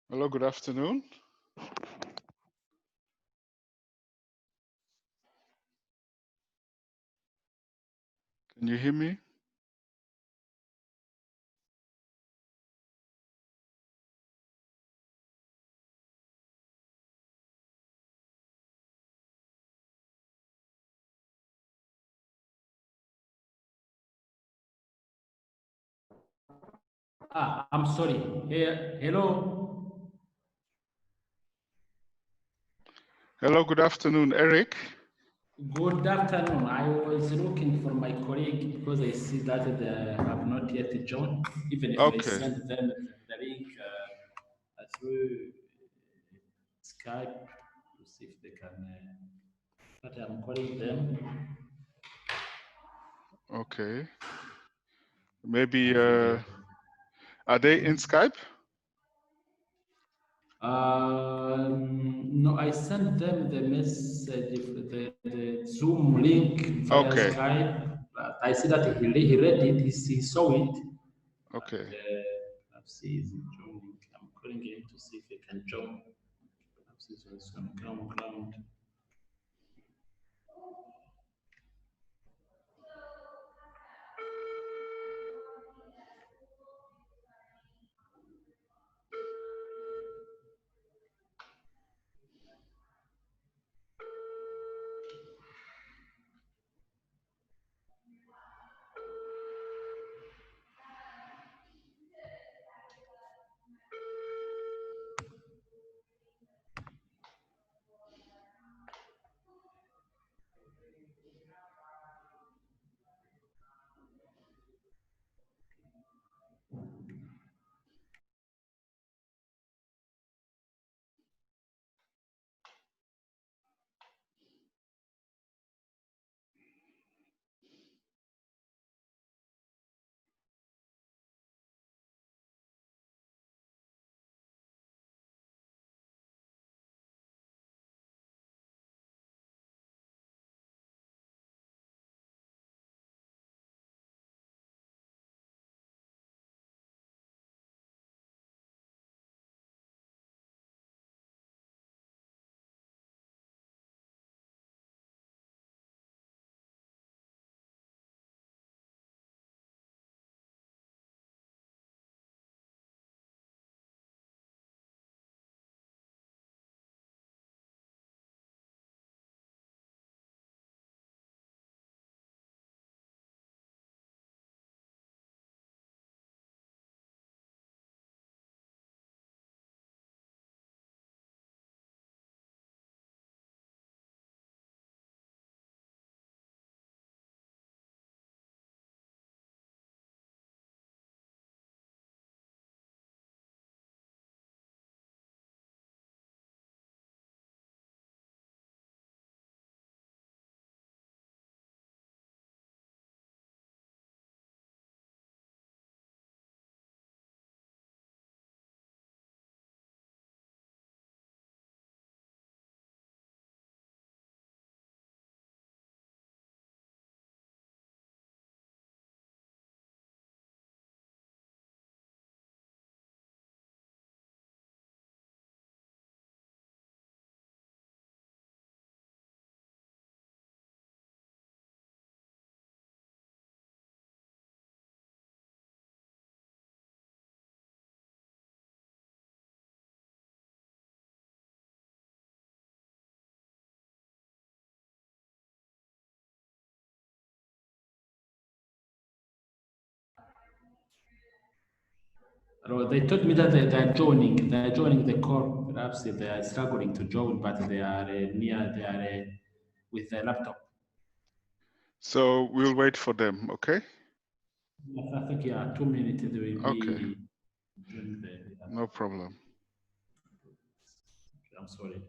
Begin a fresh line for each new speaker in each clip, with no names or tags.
Hello, good afternoon. Can you hear me?
I'm sorry. Hello.
Hello, good afternoon, Eric.
Good afternoon. I was looking for my colleague because I see that they have not yet joined. Even if I
Okay,
send them the link through Skype to see if they can. But I'm calling them.
okay. Maybe
I think.
are they in Skype?
No, I sent them the message, the Zoom link via
Okay,
Skype. But I see that he read it, he saw it. But
okay.
perhaps he's joining. I'm calling him to see if he can join. Perhaps he's also on ground. They told me that they are joining. They are joining the call. Perhaps they are struggling to join, but they are near. They are with the laptop.
So we'll wait for them, okay?
I think 2 minutes they will
Okay,
be joining the.
no problem.
I'm sorry.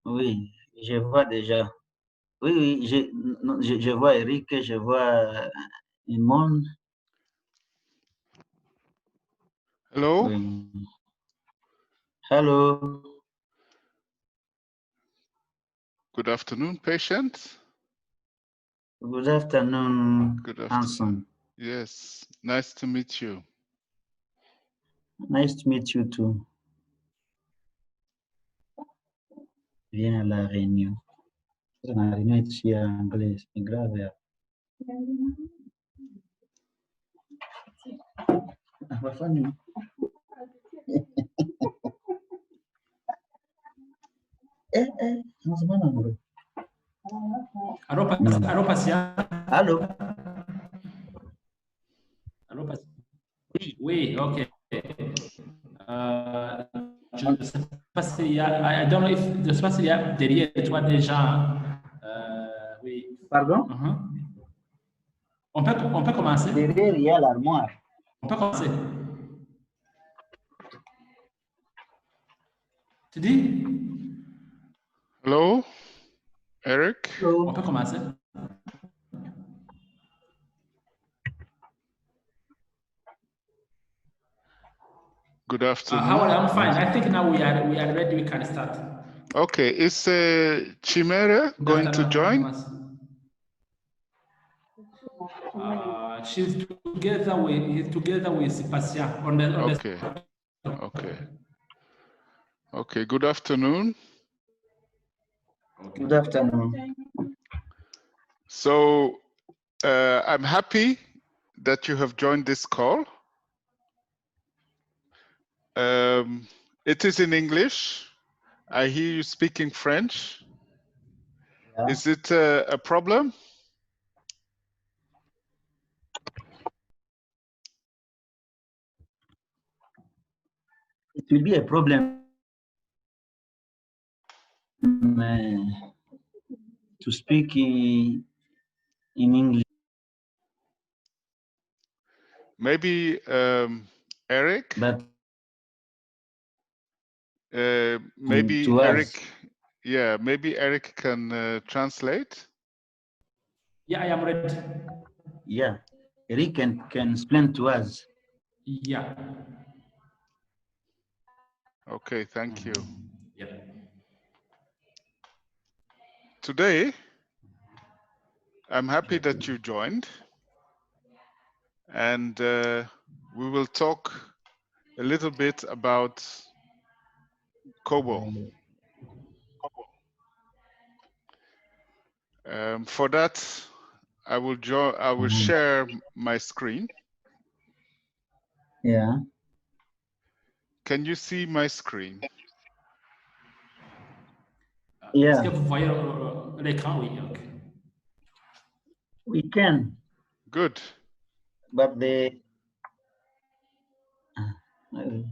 Oui, je vois déjà. Oui, oui, je vois Eric, je vois Imon.
Hello.
Oui. Hello.
Good afternoon, patient.
Good afternoon,
Good afternoon.
Hanson.
Yes, nice to meet you.
Nice to meet you too. Viens à la réunion. La réunion est ici en anglais, c'est grave. Wafanya. Unasema bro?
Allô, patient?
Allô?
Allô, patient? Oui, ok. Je ne sais pas s'il y a, I don't know if, je ne sais pas s'il y a derrière toi des gens. Oui.
Pardon?
On peut commencer?
Derrière, il y a l'armoire.
On peut commencer. Tu dis?
Hello, Eric.
Hello.
On peut commencer.
Good afternoon.
How are you? I'm fine. I think now we are ready. We can start.
Okay, is Chimere
Good
going to
afternoon,
join?
Thomas. He's together with Pasha on the
Okay. Okay. Okay, good afternoon.
Good afternoon.
So I'm happy that you have joined this call. It is in English. I hear you speaking French.
Yeah.
Is it a problem?
It will be a problem to speak in English.
Maybe Eric?
But
maybe
to
Eric,
us.
yeah, maybe Eric can translate.
Yeah, I am ready.
Yeah, Eric can explain to us.
Yeah.
Okay, thank you.
Yeah.
Today, I'm happy that you joined, and we will talk a little bit about COBOL. For that, I will share my screen.
Yeah.
Can you see my screen?
Yeah.
Est-ce que vous voyez l'écran? Oui, ok.
We can.
Good.
But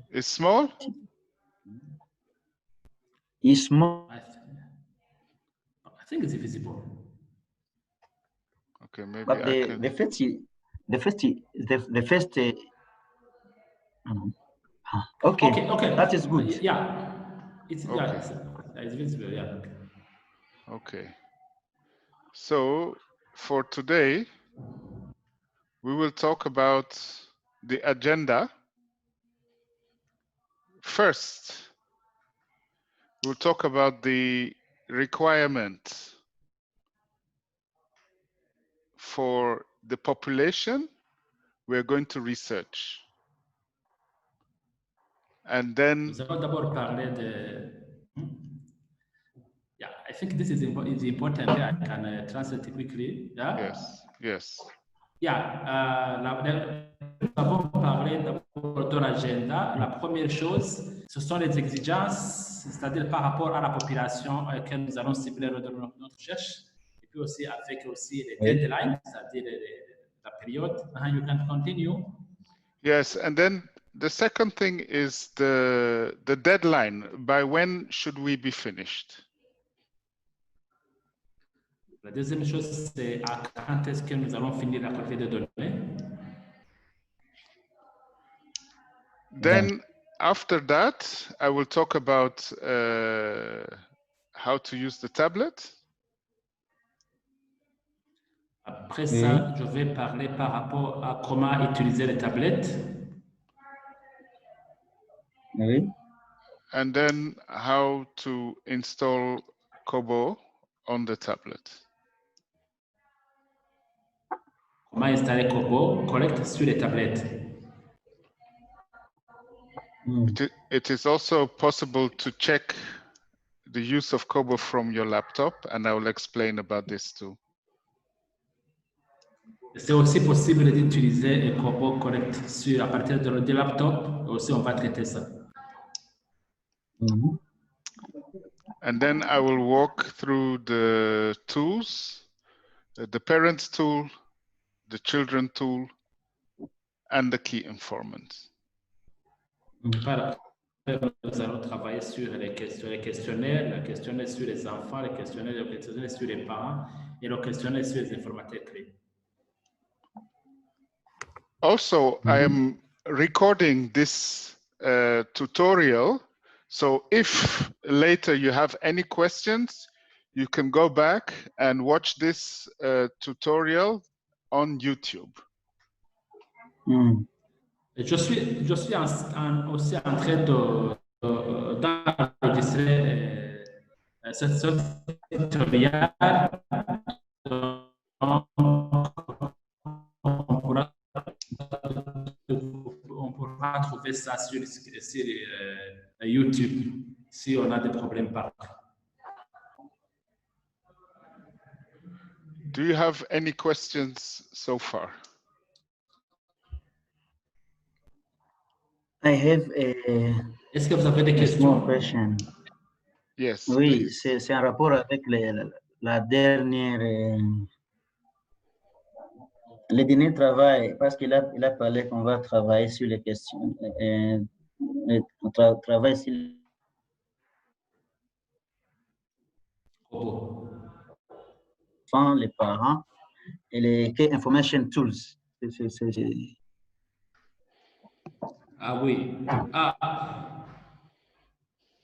It's small?
it's small.
I think it's visible.
Okay, maybe
But
I can.
the first. Okay.
Okay.
That is good.
Yeah. It's
Okay.
it's visible. Yeah.
Okay. So for today, we will talk about the agenda. First, we'll talk about the requirement for the population we're going to research. And then
Nous allons d'abord parler de. Yeah, I think this is important. I can translate quickly. Yeah.
Yes. Yes.
Yeah. Nous avons parlé d'abord de l'agenda. La première chose, ce sont les exigences, c'est-à-dire par rapport à la population que nous allons cibler dans notre recherche, et puis aussi avec aussi les deadlines, c'est-à-dire la période. You can continue.
Yes, and then the second thing is the deadline. By when should we be finished?
La deuxième chose, c'est à quand est-ce que nous allons finir la collecte de données.
Then after that, I will talk about how to use the tablet.
Après ça, je vais parler par rapport à comment utiliser les tablettes.
Oui.
And then how to install Kobo on the tablet.
Comment installer Kobo Collect sur les tablettes.
It is also possible to check the use of Kobo from your laptop, and I will explain about this too.
C'est aussi possible d'utiliser Kobo Collect à partir de laptop. Aussi, on va traiter ça.
And then I will walk through the tools, the parents tool, the children tool, and the key informant.
Nous allons travailler sur les questionnaires, le questionnaire sur les enfants, le questionnaire sur les parents et le questionnaire sur les informateurs clés.
Also, I am recording this tutorial. So if later you have any questions, you can go back and watch this tutorial on YouTube.
Je suis aussi en train d'enregistrer ce tutoriel. On pourra trouver ça sur YouTube si on a des problèmes par là.
Do you have any questions so far?
I have
Est-ce que vous avez des questions?
Question.
Yes.
Oui, c'est un rapport avec la dernière, le dernier travail, parce qu'il a parlé qu'on va travailler sur les questions, travail sur les parents et les Key Information Tools.
Ah oui.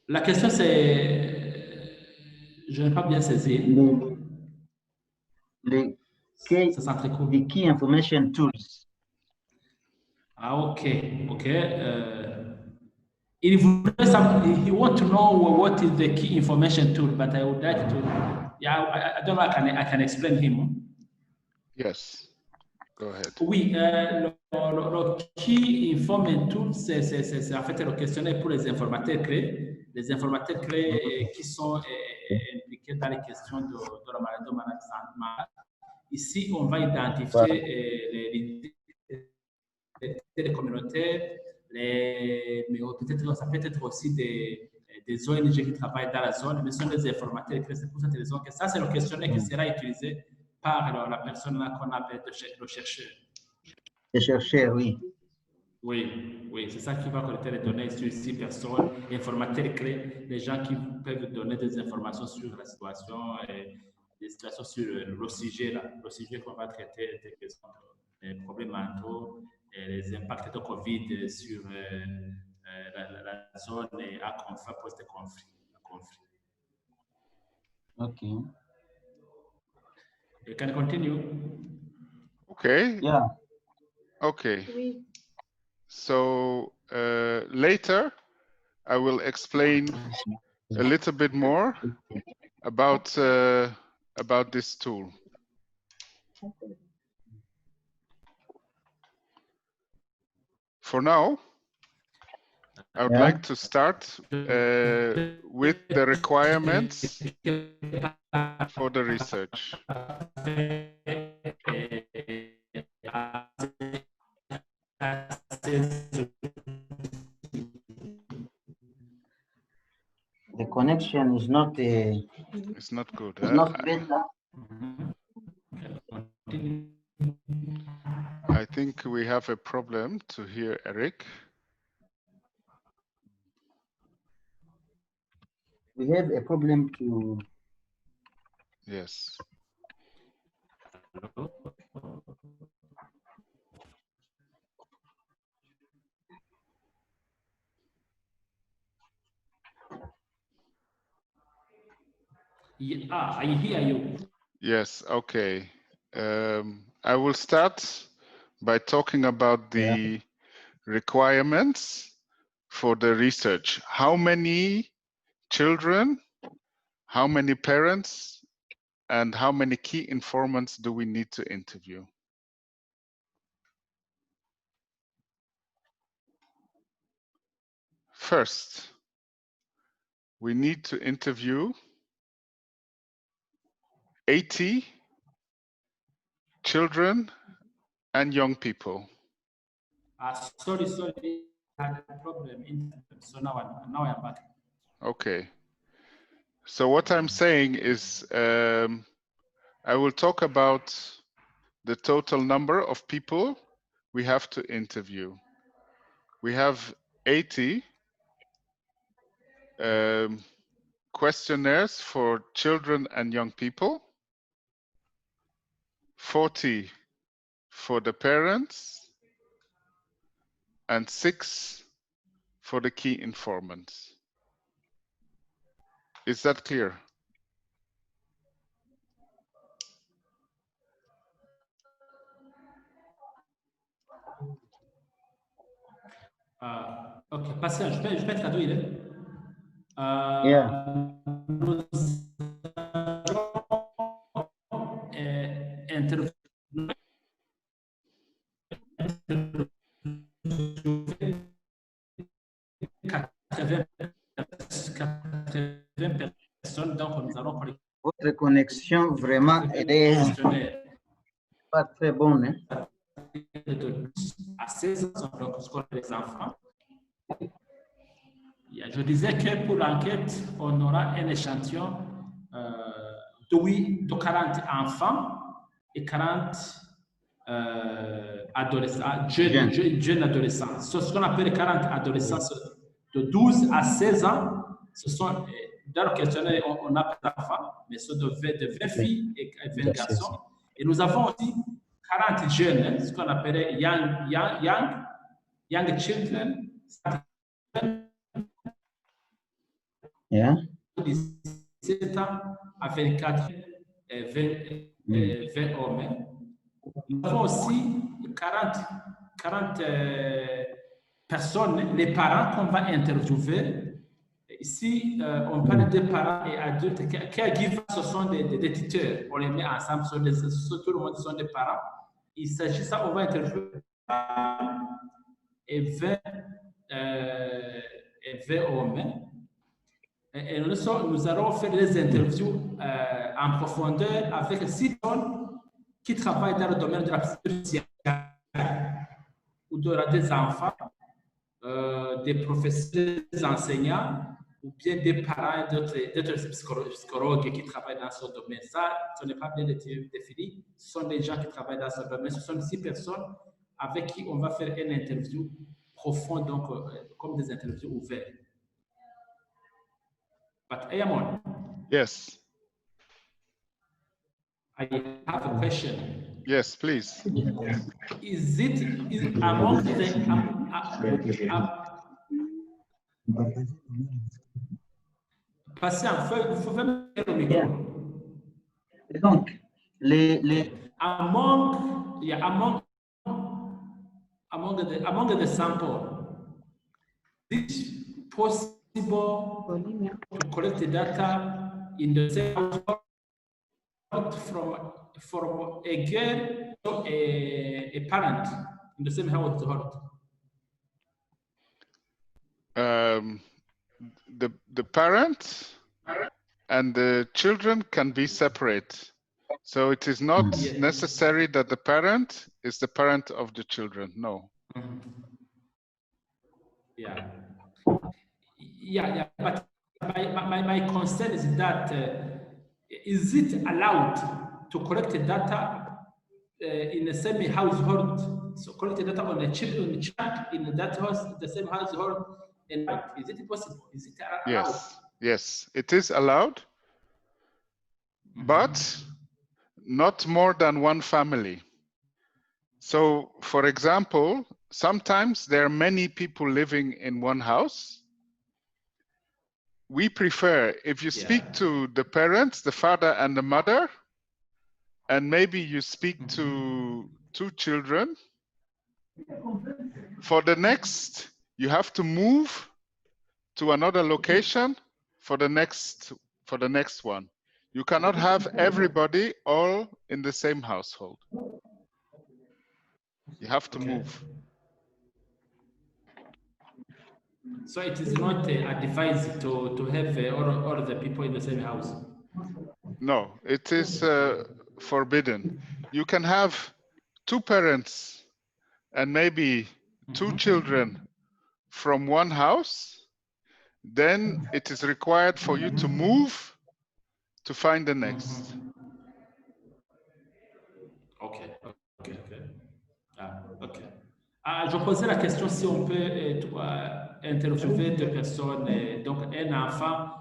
La question c'est, je n'ai pas bien saisi.
Les Key Information Tools.
Ah ok. He want to know what is the key information tool, but I would like to, I don't know, I can explain him.
Yes, go ahead.
Oui, le key information tool, c'est en fait le questionnaire pour les informateurs clés. Les informateurs clés qui sont impliqués dans les questions de la maladie de malade. Ici, on va identifier les communautaires, mais peut-être ça peut être aussi des ONG qui travaillent dans la zone, mais ce sont des informateurs clés. C'est pour cette raison que ça, c'est le questionnaire qui sera utilisé par la personne qu'on appelle le chercheur.
Le chercheur, oui.
Oui, c'est ça qui va collecter les données sur 6 personnes, informateurs clés, les gens qui peuvent donner des informations sur la situation et des situations sur le sujet là, le sujet qu'on va traiter, des questions, les problèmes mentaux et les impacts de Covid sur la zone et à conflit, post-conflit.
Okay.
You can continue.
Okay.
Yeah.
Okay. So later, I will explain a little bit more about this tool. For now, I would like to start with the requirements for the research.
The connection is not.
It's not good.
It's not better.
I think we have a problem to hear Eric.
We have a problem to.
Yes.
I hear you.
Yes, okay. I will start by talking about the requirements for the research. How many children, how many parents, and how many key informants do we need to interview? First, we need to interview 80 children and young people.
Sorry, I had a problem in so now I'm back.
Okay. So what I'm saying is I will talk about the total number of people we have to interview. We have 80 questionnaires for children and young people, 40 for the parents, and 6 for the key informants. Is that clear?
Ok, Pascal, je peux traduire.
Yeah.
Nous interviewé personnes, donc nous allons collecter.
Votre connexion vraiment est pas très bonne. Hein?
À 16 ans, donc scolaire des enfants. Je disais que pour l'enquête, on aura un échantillon de 40 enfants et 40 adolescents, jeunes adolescents. Ce qu'on appelle 40 adolescents de 12 à 16 ans, ce sont, dans le questionnaire, on a pas d'enfants, mais ce sont de 20 filles et 20 garçons. Et nous avons aussi 40 jeunes, ce qu'on appelle young children,
Yeah.
17 ans à 24 et 20 hommes. Nous avons aussi 40 personnes, les parents qu'on va interviewer. Ici, on parle de parents et adultes. Caregivers, ce sont des tuteurs. On les met ensemble, tout le monde sont des parents. Il s'agit ça, on va interviewer et 20 hommes. Et nous allons faire des interviews en profondeur avec 6 personnes qui travaillent dans le domaine de la psychologie ou des enfants, des professeurs, des enseignants ou bien des parents d'autres psychologues qui travaillent dans ce domaine. Ça, ce n'est pas bien défini. Ce sont des gens qui travaillent dans ce domaine. Ce sont 6 personnes avec qui on va faire une interview profonde, donc comme des interviews ouvertes. But Ayamon.
Yes.
I have a question.
Yes, please.
Is among the patient, il faut faire le micro.
Donc,
among the sample, is it possible to collect the data in the same from a girl to a parent in the same household?
The parent and the children can be separate. So it is not necessary that the parent is the parent of the children. No.
Yeah. But my concern is that is it allowed to collect the data in the same household? So collect the data on the children in that house, the same household. And is it possible? Is it allowed?
Yes, it is allowed, but not more than one family. So, for example, sometimes there are many people living in one house, we prefer if you speak to the parents, the father and the mother, and maybe you speak to 2 children. For the next, you have to move to another location for the next one. You cannot have everybody all in the same household. You have to move.
So it is not advised to have all the people in the same house.
No, it is forbidden. You can have 2 parents and maybe 2 children from one house. Then it is required for you to move to find the next.
Ok. Ah, ok. Ah, je posais la question si on peut interviewer 2 personnes, donc un enfant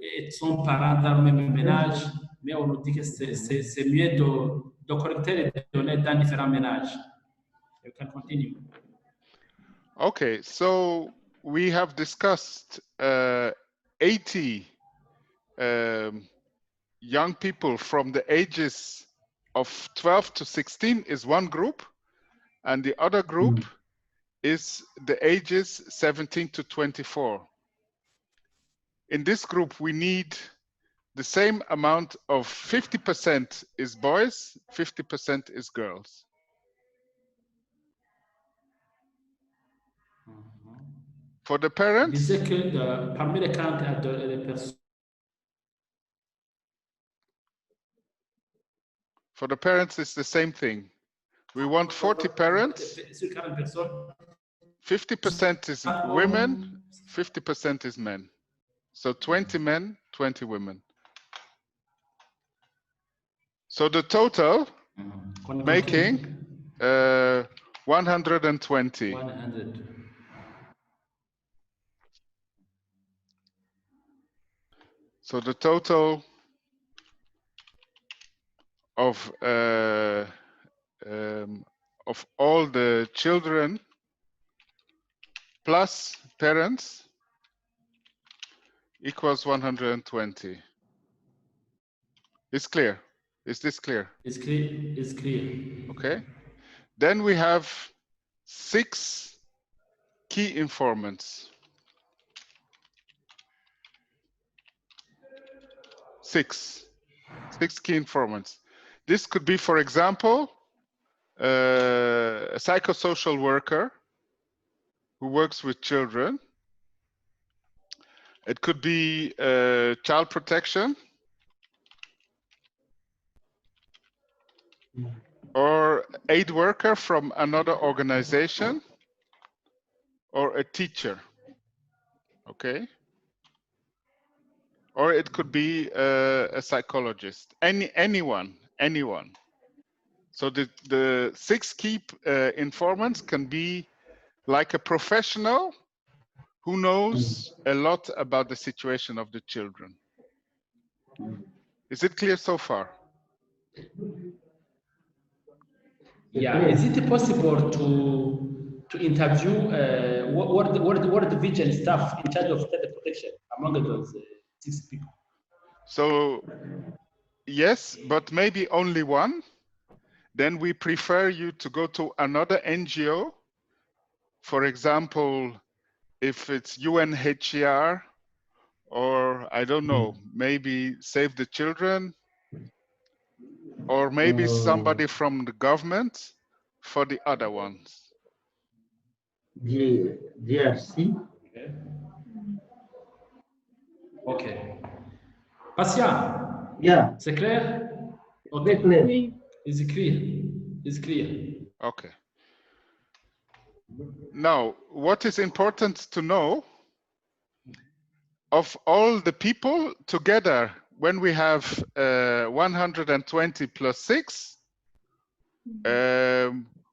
et son parent dans le même ménage, mais on nous dit que c'est mieux de collecter les données dans différents ménages. You can continue.
Okay, so we have discussed 80 young people from the ages of 12 to 16 is one group, and the other group is the ages 17 to 24. In this group, we need the same amount of 50% is boys, 50% is girls. For the parents,
disait que parmi les 40 personnes,
for the parents, it's the same thing. We want 40 parents, 50% is women, 50% is men. So 20 men, 20 women. So the total making 120.
100.
So the total of all the children plus parents equals 120. It's clear. Is this clear?
It's clear. It's clear.
Okay. Then we have 6 key informants. 6 key informants. This could be, for example, a psychosocial worker who works with children. It could be child protection or aid worker from another organization or a teacher. Okay. Or it could be a psychologist. Anyone. So the 6 key informants can be like a professional who knows a lot about the situation of the children. Is it clear so far?
Yeah. Is it possible to interview what the vision staff in charge of data protection among those 6 people?
So yes, but maybe only one. Then we prefer you to go to another NGO. For example, if it's UNHCR or I don't know, maybe Save the Children, or maybe somebody from the government for the other ones.
DRC.
Okay. Patient.
Yeah.
C'est clair?
Very clear.
It's clear. It's clear.
Okay. Now, what is important to know, of all the people together, when we have 120 plus 6,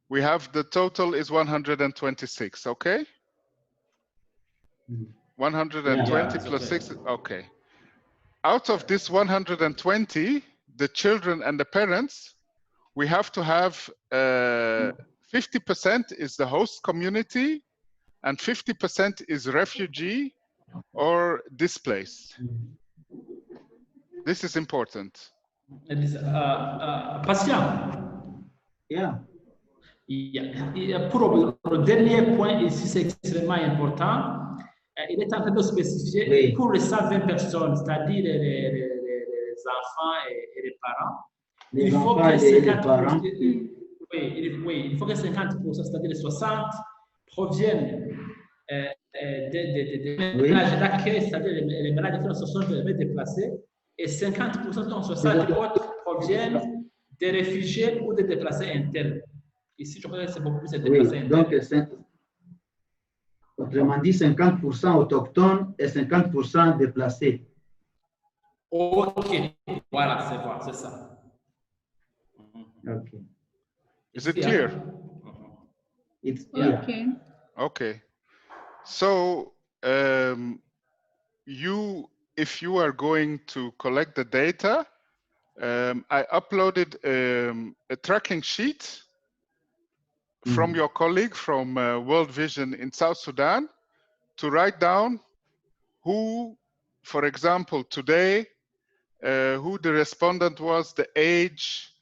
we have the total is 126, okay? 120 plus 6, okay. Out of this 120, the children and the parents, we have to have 50% is the host community and 50% is refugee or displaced. This is important.
Patient.
Yeah.
Pour le dernier point ici, c'est extrêmement important. Il est en train de spécifier
Oui.
pour les 120 personnes, c'est-à-dire les enfants et les parents.
Les
Il faut
enfants
que
et les parents.
Oui, il faut que 50%, c'est-à-dire les 60, proviennent des ménages d'accueil, c'est-à-dire les ménages qui sont déplacés, et 50% dont 60 autres proviennent des réfugiés ou des déplacés internes. Ici, je crois que c'est beaucoup plus des déplacés internes.
Donc, autrement dit, 50% autochtones et 50% déplacés.
Ok, voilà, c'est ça.
Okay.
Is it clear?
It's clear.
Okay.
Okay. So if you are going to collect the data, I uploaded a tracking sheet from your colleague from World Vision in South Sudan to write down who, for example, today, who the respondent was, the age,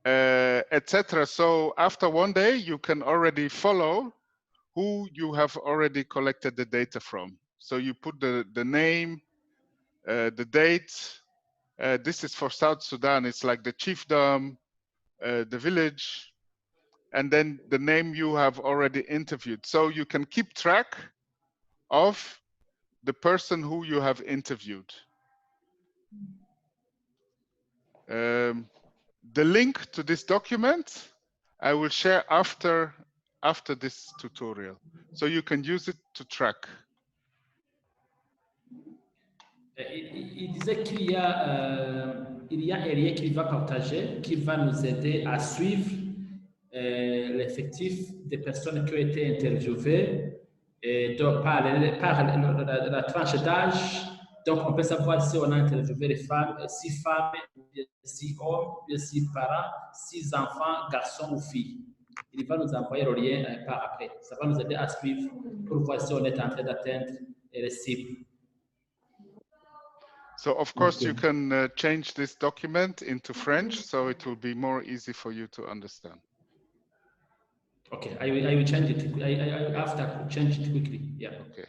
etc. So after one day, you can already follow who you have already collected the data from. So you put the name, the date. This is for South Sudan. It's like the chiefdom, the village, and then the name you have already interviewed. So you can keep track of the person who you have interviewed. The link to this document I will share after this tutorial, so you can use it to track.
Il disait qu'il y a un lien qu'il va partager, qui va nous aider à suivre l'effectif des personnes qui ont été interviewées par la tranche d'âge. Donc, on peut savoir si on a interviewé les femmes, 6 femmes, 6 hommes, 6 parents, 6 enfants, garçons ou filles. Il va nous envoyer le lien par après. Ça va nous aider à suivre pour voir si on est en train d'atteindre les cibles.
So of course you can change this document into French, so it will be more easy for you to understand.
Okay, I will change it. I have to change it quickly. Yeah.
Okay.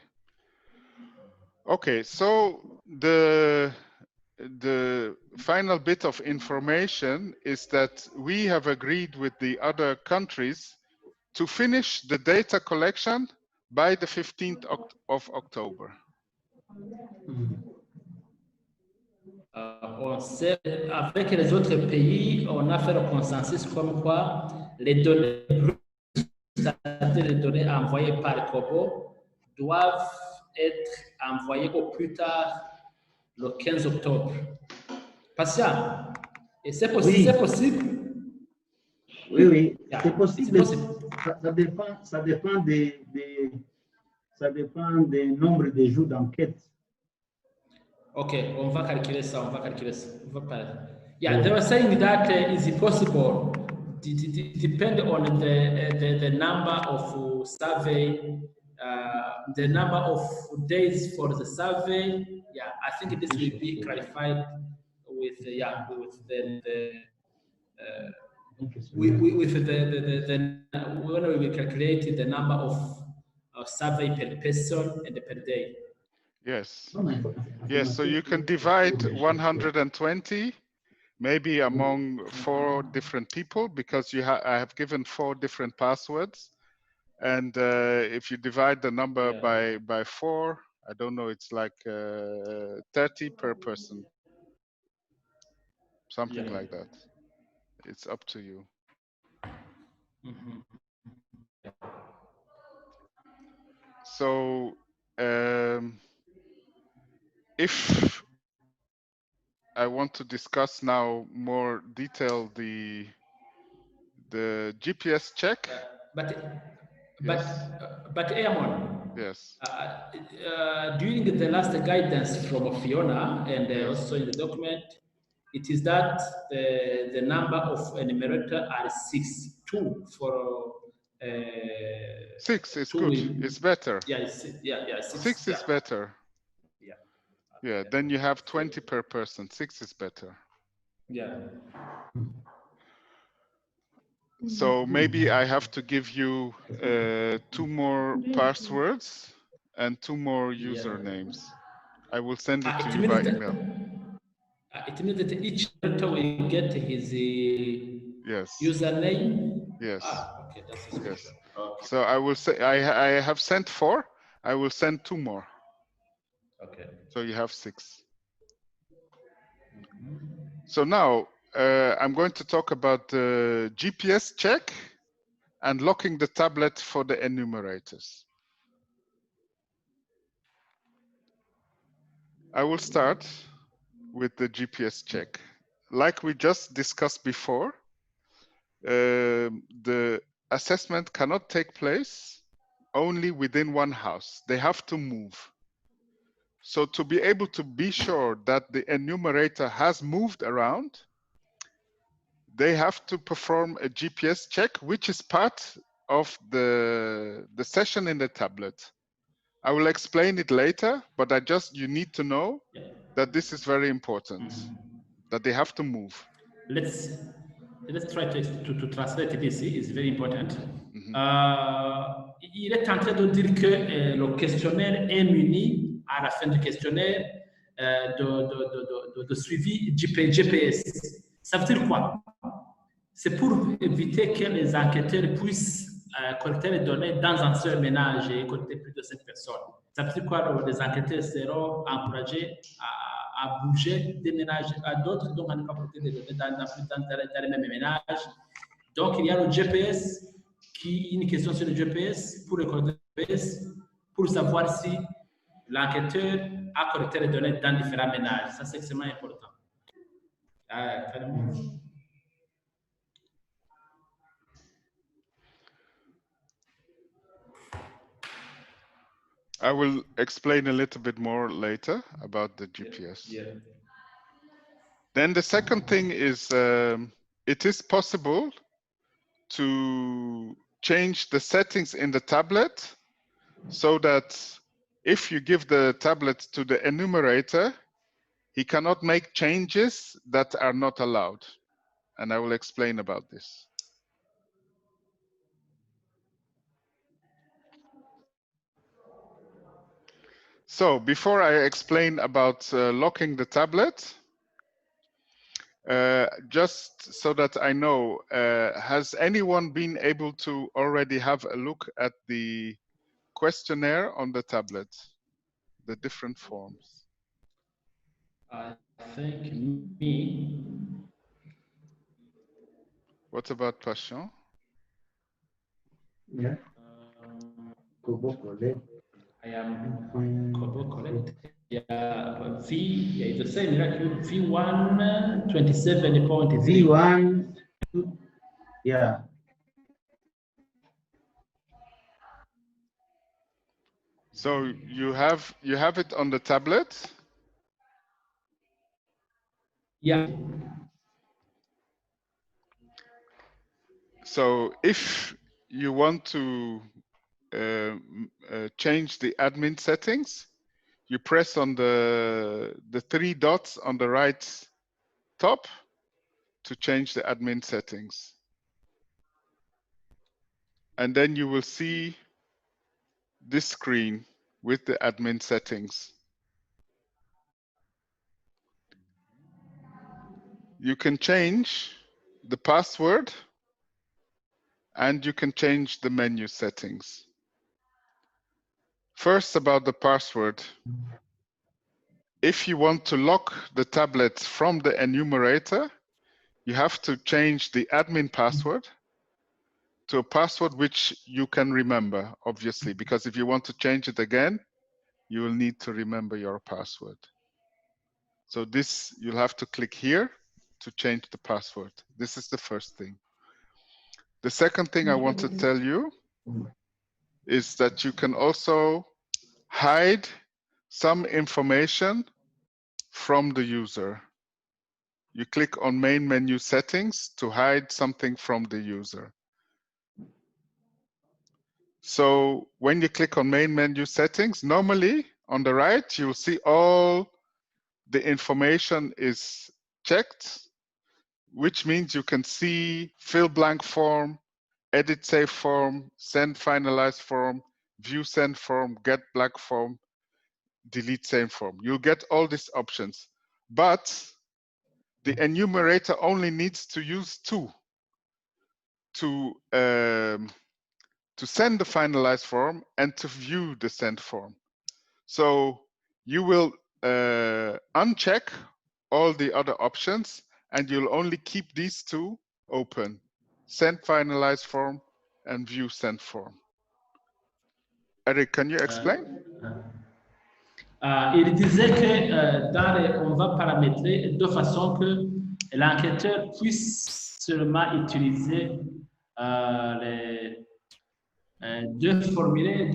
Okay, so the final bit of information is that we have agreed with the other countries to finish the data collection by the 15th of October.
On sait, avec les autres pays, on a fait le consensus comme quoi les données brutes, c'est-à-dire les données envoyées par Kobo, doivent être envoyées au plus tard le 15 octobre. Patient, et c'est possible,
Oui.
c'est possible?
Oui,
Yeah,
c'est possible.
it's possible.
Ça dépend des nombres de jours d'enquête.
Okay, on va calculer ça, Yeah, they were saying that is it possible, depend on the number of survey, the number of days for the survey. Yeah, I think this will be clarified with when we will calculate the number of survey per person and per day.
Yes. Yes, so you can divide 120 maybe among 4 different people, because I have given 4 different passwords. And if you divide the number by 4, I don't know, it's like 30 per person. Something like that. It's up to you. So if I want to discuss now more detail the GPS check.
But Eamon,
yes.
During the last guidance from Fiona and also in the document, it is that the number of enumerator are 6, 2 for
6 is good. It's better.
Yeah, 6
is better. Yeah, then you have 20 per person. 6 is better.
Yeah.
So maybe I have to give you 2 more passwords and 2 more usernames. I will send it to you by email.
It means that each letter will get his
Yes.
username.
Yes.
Okay, that's good.
Yes.
Okay.
So I will say I have sent 4. I will send 2 more.
Okay.
So you have 6. So now I'm going to talk about the GPS check and locking the tablet for the enumerators. I will start with the GPS check. Like we just discussed before, the assessment cannot take place only within one house. They have to move. So to be able to be sure that the enumerator has moved around, they have to perform a GPS check, which is part of the session in the tablet. I will explain it later, but you need to know that this is very important, that they have to move.
Let's try to translate this. It's very important. Il est en train de dire que le questionnaire est muni à la fin du questionnaire de suivi GPS. Ça veut dire quoi? C'est pour éviter que les enquêteurs puissent collecter les données dans un seul ménage et collecter plus de 5 personnes. Ça veut dire quoi? Les enquêteurs seront encouragés à bouger des ménages à d'autres, donc à ne pas collecter des données dans les mêmes ménages. Donc, il y a le GPS, une question sur le GPS, pour le GPS, pour savoir si l'enquêteur a collecté les données dans différents ménages. Ça, c'est extrêmement important.
I will explain a little bit more later about the GPS.
Yeah.
Then the second thing is it is possible to change the settings in the tablet so that if you give the tablet to the enumerator, he cannot make changes that are not allowed. And I will explain about this. So before I explain about locking the tablet, just so that I know, has anyone been able to already have a look at the questionnaire on the tablet, the different forms?
I think me.
What about Passion?
Yeah.
I am Kobo correct. Yeah, V, yeah, it's the same, like V1 27.3.
V1, yeah.
So you have it on the tablet?
Yeah.
So if you want to change the admin settings, you press on the 3 dots on the right top to change the admin settings. And then you will see this screen with the admin settings. You can change the password and you can change the menu settings. First, about the password. If you want to lock the tablet from the enumerator, you have to change the admin password to a password which you can remember, obviously, because if you want to change it again, you will need to remember your password. So this, you'll have to click here to change the password. This is the first thing. The second thing I want to tell you is that you can also hide some information from the user. You click on main menu settings to hide something from the user. So when you click on main menu settings, normally on the right, you'll see all the information is checked, which means you can see fill blank form, edit save form, send finalized form, view send form, get blank form, delete same form. You'll get all these options, but the enumerator only needs to use 2 to send the finalized form and to view the sent form. So you will uncheck all the other options and you'll only keep these 2 open: send finalized form and view sent form. Eric, can you explain?
Il disait que on va paramétrer de façon que l'enquêteur puisse seulement utiliser les deux formulaires,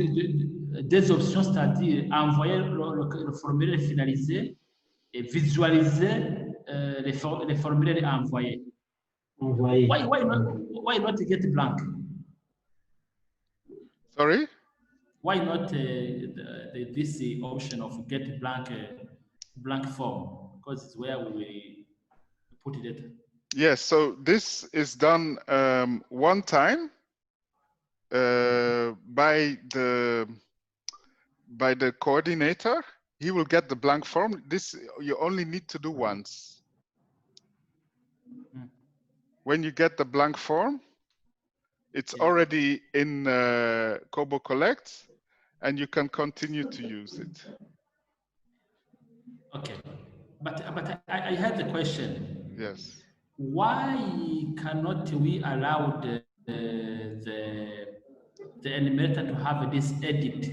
des options, c'est-à-dire envoyer le formulaire finalisé et visualiser les formulaires envoyés. Why not get blank?
Sorry?
Why not this option of get blank form? Because it's where we put it.
Yes, so this is done one time by the coordinator. He will get the blank form. This you only need to do once. When you get the blank form, it's already in Kobo Collect, and you can continue to use it.
Okay, but I had a question.
Yes.
Why cannot we allow the enumerator to have this edit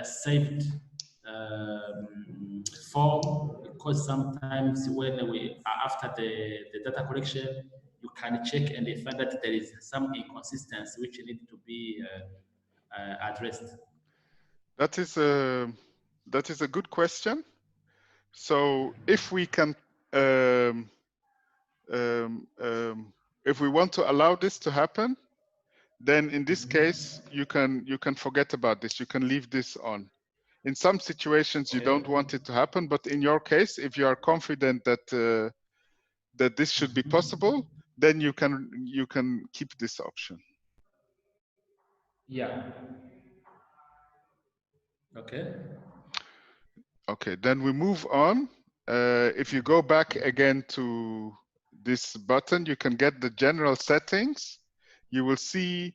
saved form? Because sometimes when we after the data collection, you can check and find that there is some inconsistency which need to be addressed.
That is a good question. So if we can if we want to allow this to happen, then in this case you can forget about this. You can leave this on. In some situations you don't want it to happen, but in your case, if you are confident that that this should be possible, then you can keep this option.
Yeah. Okay.
Okay, then we move on. If you go back again to this button, you can get the general settings. You will see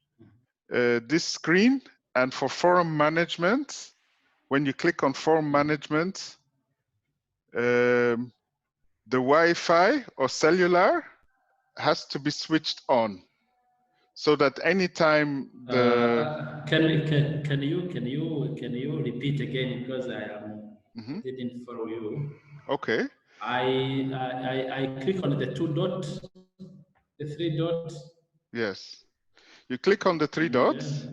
this screen, and for forum management, when you click on forum management, the Wi-Fi or cellular has to be switched on, so that anytime the
can you repeat again, because I didn't follow you.
Okay.
I click on the 2 dot, the 3 dot.
Yes, you click on the 3 dots,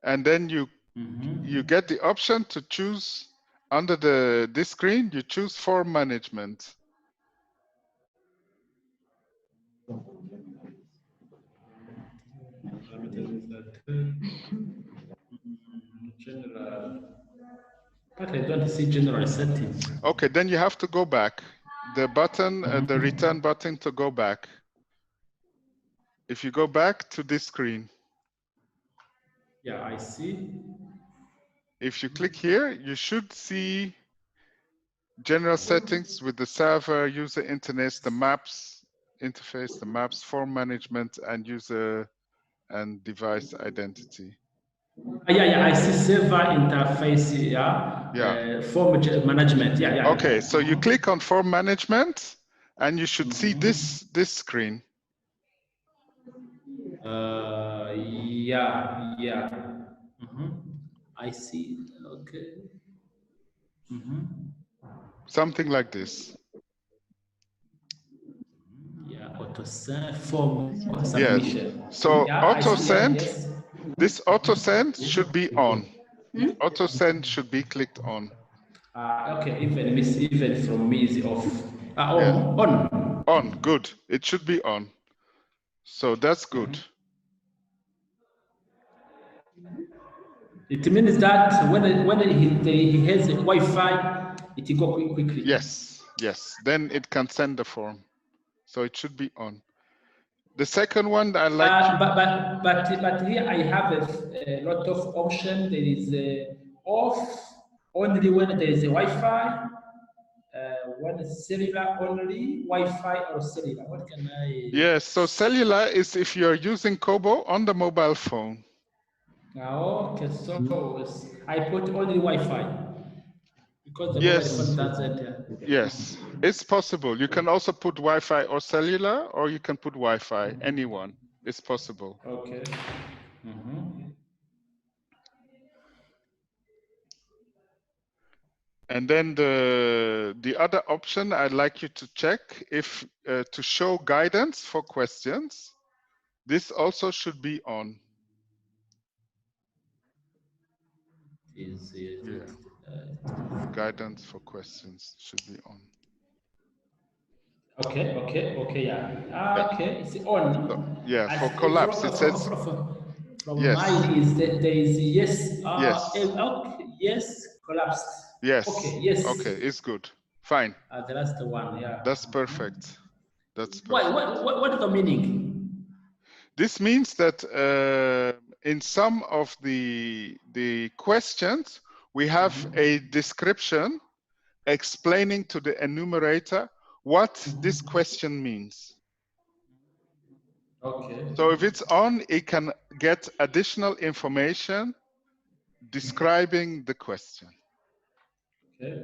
and then you get the option to choose under this screen. You choose form management.
General. But I don't see general settings.
Okay, then you have to go back. The button, the return button to go back. If you go back to this screen.
Yeah, I see.
If you click here, you should see general settings with the server, user interface, the maps interface, the maps, form management, and user and device identity.
Yeah, I see server interface. Yeah. Form management. Yeah.
Okay, so you click on form management, and you should see this screen.
Yeah. I see. Okay.
Something like this.
Yeah, auto send form
Yes.
submission.
So
Yeah,
auto
see,
send,
yes.
this auto send should be on. Auto send should be clicked on.
Okay, even from me is off. On.
On, good. It should be on. So that's good.
It means that when he has a Wi-Fi, it go quickly.
Yes, yes. Then it can send the form. So it should be on. The second one I like.
But here I have a lot of options. There is off only when there is a Wi-Fi. When it's cellular only, Wi-Fi or cellular. What can I?
Yes. So cellular is if you are using Kobo on the mobile phone.
Okay, so I put only Wi-Fi because the mobile
Yes.
phone doesn't.
Yes, it's possible. You can also put Wi-Fi or cellular, or you can put Wi-Fi. Anyone, it's possible.
Okay.
And then the other option I'd like you to check if to show guidance for questions. This also should be on. Guidance for questions should be on.
Okay, yeah. Okay, it's on.
So, yeah, for collapse, it says
from
yes.
mine is that there is yes.
Yes.
Okay, yes, collapsed.
Yes.
Okay, yes.
Okay, it's good. Fine.
That's the one, yeah.
That's perfect. That's perfect.
Why? What is the meaning?
This means that in some of the questions, we have a description explaining to the enumerator what this question means.
Okay.
So if it's on, it can get additional information describing the question.
Okay.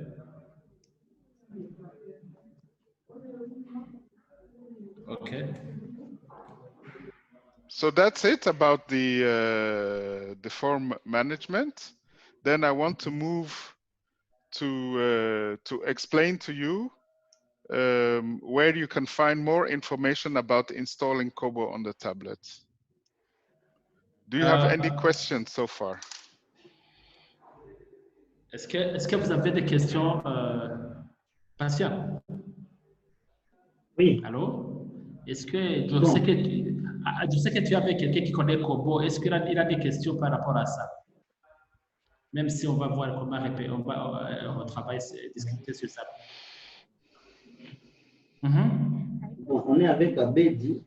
Okay.
So that's it about the form management. Then I want to move to explain to you where you can find more information about installing Kobo on the tablet. Do you have any questions so far?
Est-ce que vous avez des questions, Patient?
Oui.
Allô? Est-ce que je sais que tu avais quelqu'un qui connaît Kobo. Est-ce qu'il a des questions par rapport à ça? Même si on va voir comment on travaille, discuter sur ça.
Bon, on est avec Abedi.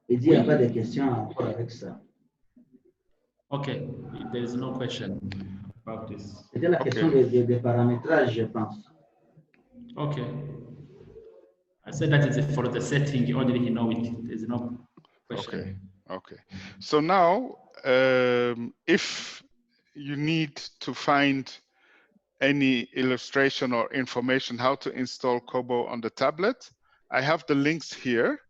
Il dit qu'il n'y a pas de questions à rapport avec ça.
Okay, there is no question about this.
C'était la question des paramétrages, je pense.
Okay. I said that is for the setting, only he know it. There's no question.
Okay. So now, if you need to find any illustration or information how to install Kobo on the tablet, I have the links here,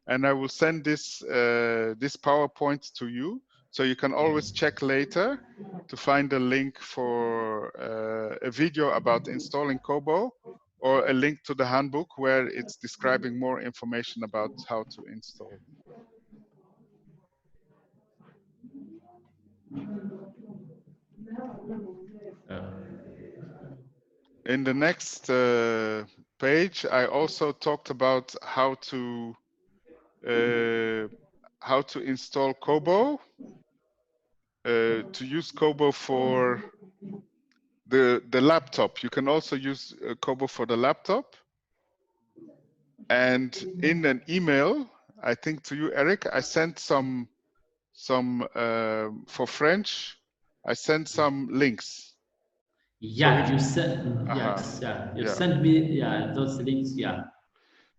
and I will send this this PowerPoint to you, so you can always check later to find a link for a video about installing Kobo, or a link to the handbook where it's describing more information about how to install. In the next page, I also talked about how to install Kobo, to use Kobo for the laptop. You can also use Kobo for the laptop. And in an email, I think to you, Eric, I sent some for French. I sent some links.
Yeah,
so
you sent. Yes, you sent me. Yeah, those links. Yeah.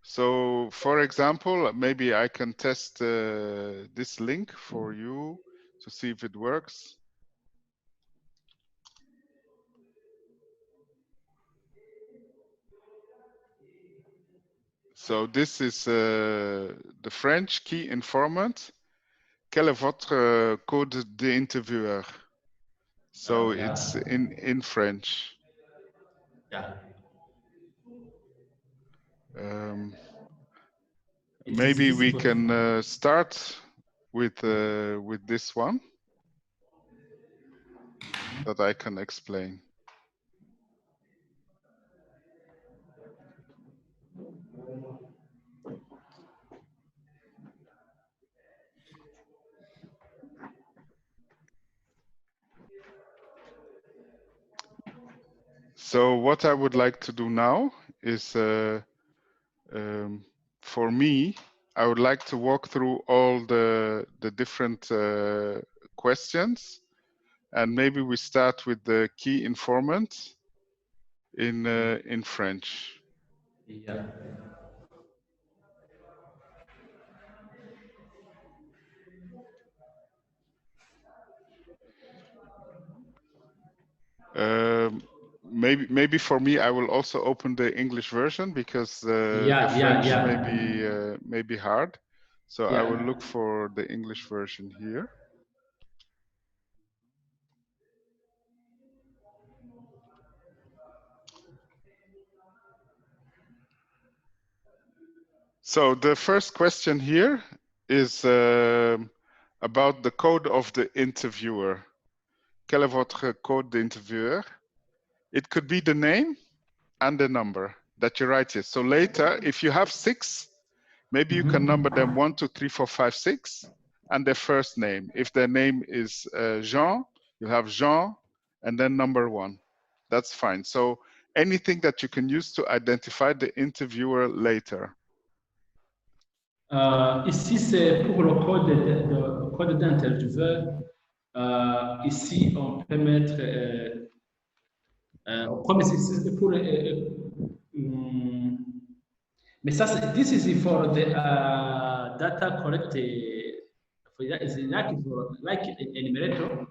So, for example, maybe I can test this link for you to see if it works. So this is the French key informant. Quel est votre code d'intervieweur? So it's in French.
Yeah.
Maybe we can start with this one that I can explain. So what I would like to do now is, for me, I would like to walk through all the different questions, and maybe we start with the key informant in French.
Yeah.
Maybe for me, I will also open the English version because the French may be hard. So I will look for the English version here. So the first question here is about the code of the interviewer. Quel est votre code d'intervieweur? It could be the name and the number that you write it. So later, if you have 6, maybe you can number them 1, 2, 3, 4, 5, 6, and their first name. If their name is Jean, you have Jean, and then number 1. That's fine. So anything that you can use to identify the interviewer later.
Ici, c'est pour le code d'intervieweur. Ici, on peut mettre. Comme c'est pour. Mais ça, this is for the data collected. Is it like enumerator?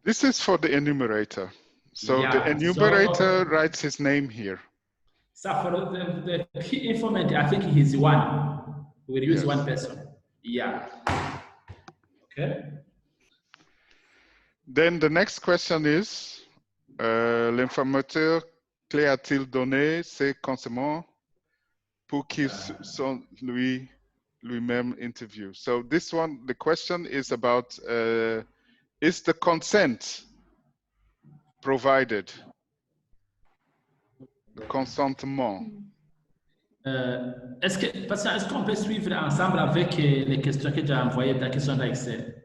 This is for the enumerator. So
Yeah,
the enumerator writes his name here.
So for the key informant, I think he's one. We'll use one person. Yeah. Okay.
Then the next question is, l'informateur clé a-t-il donné ses consentements pour qu'il soit lui-même interview? So this one, the question is about, is the consent provided? The consentement.
Est-ce qu'on peut suivre ensemble avec les questions que j'ai envoyées dans la question d'Excel?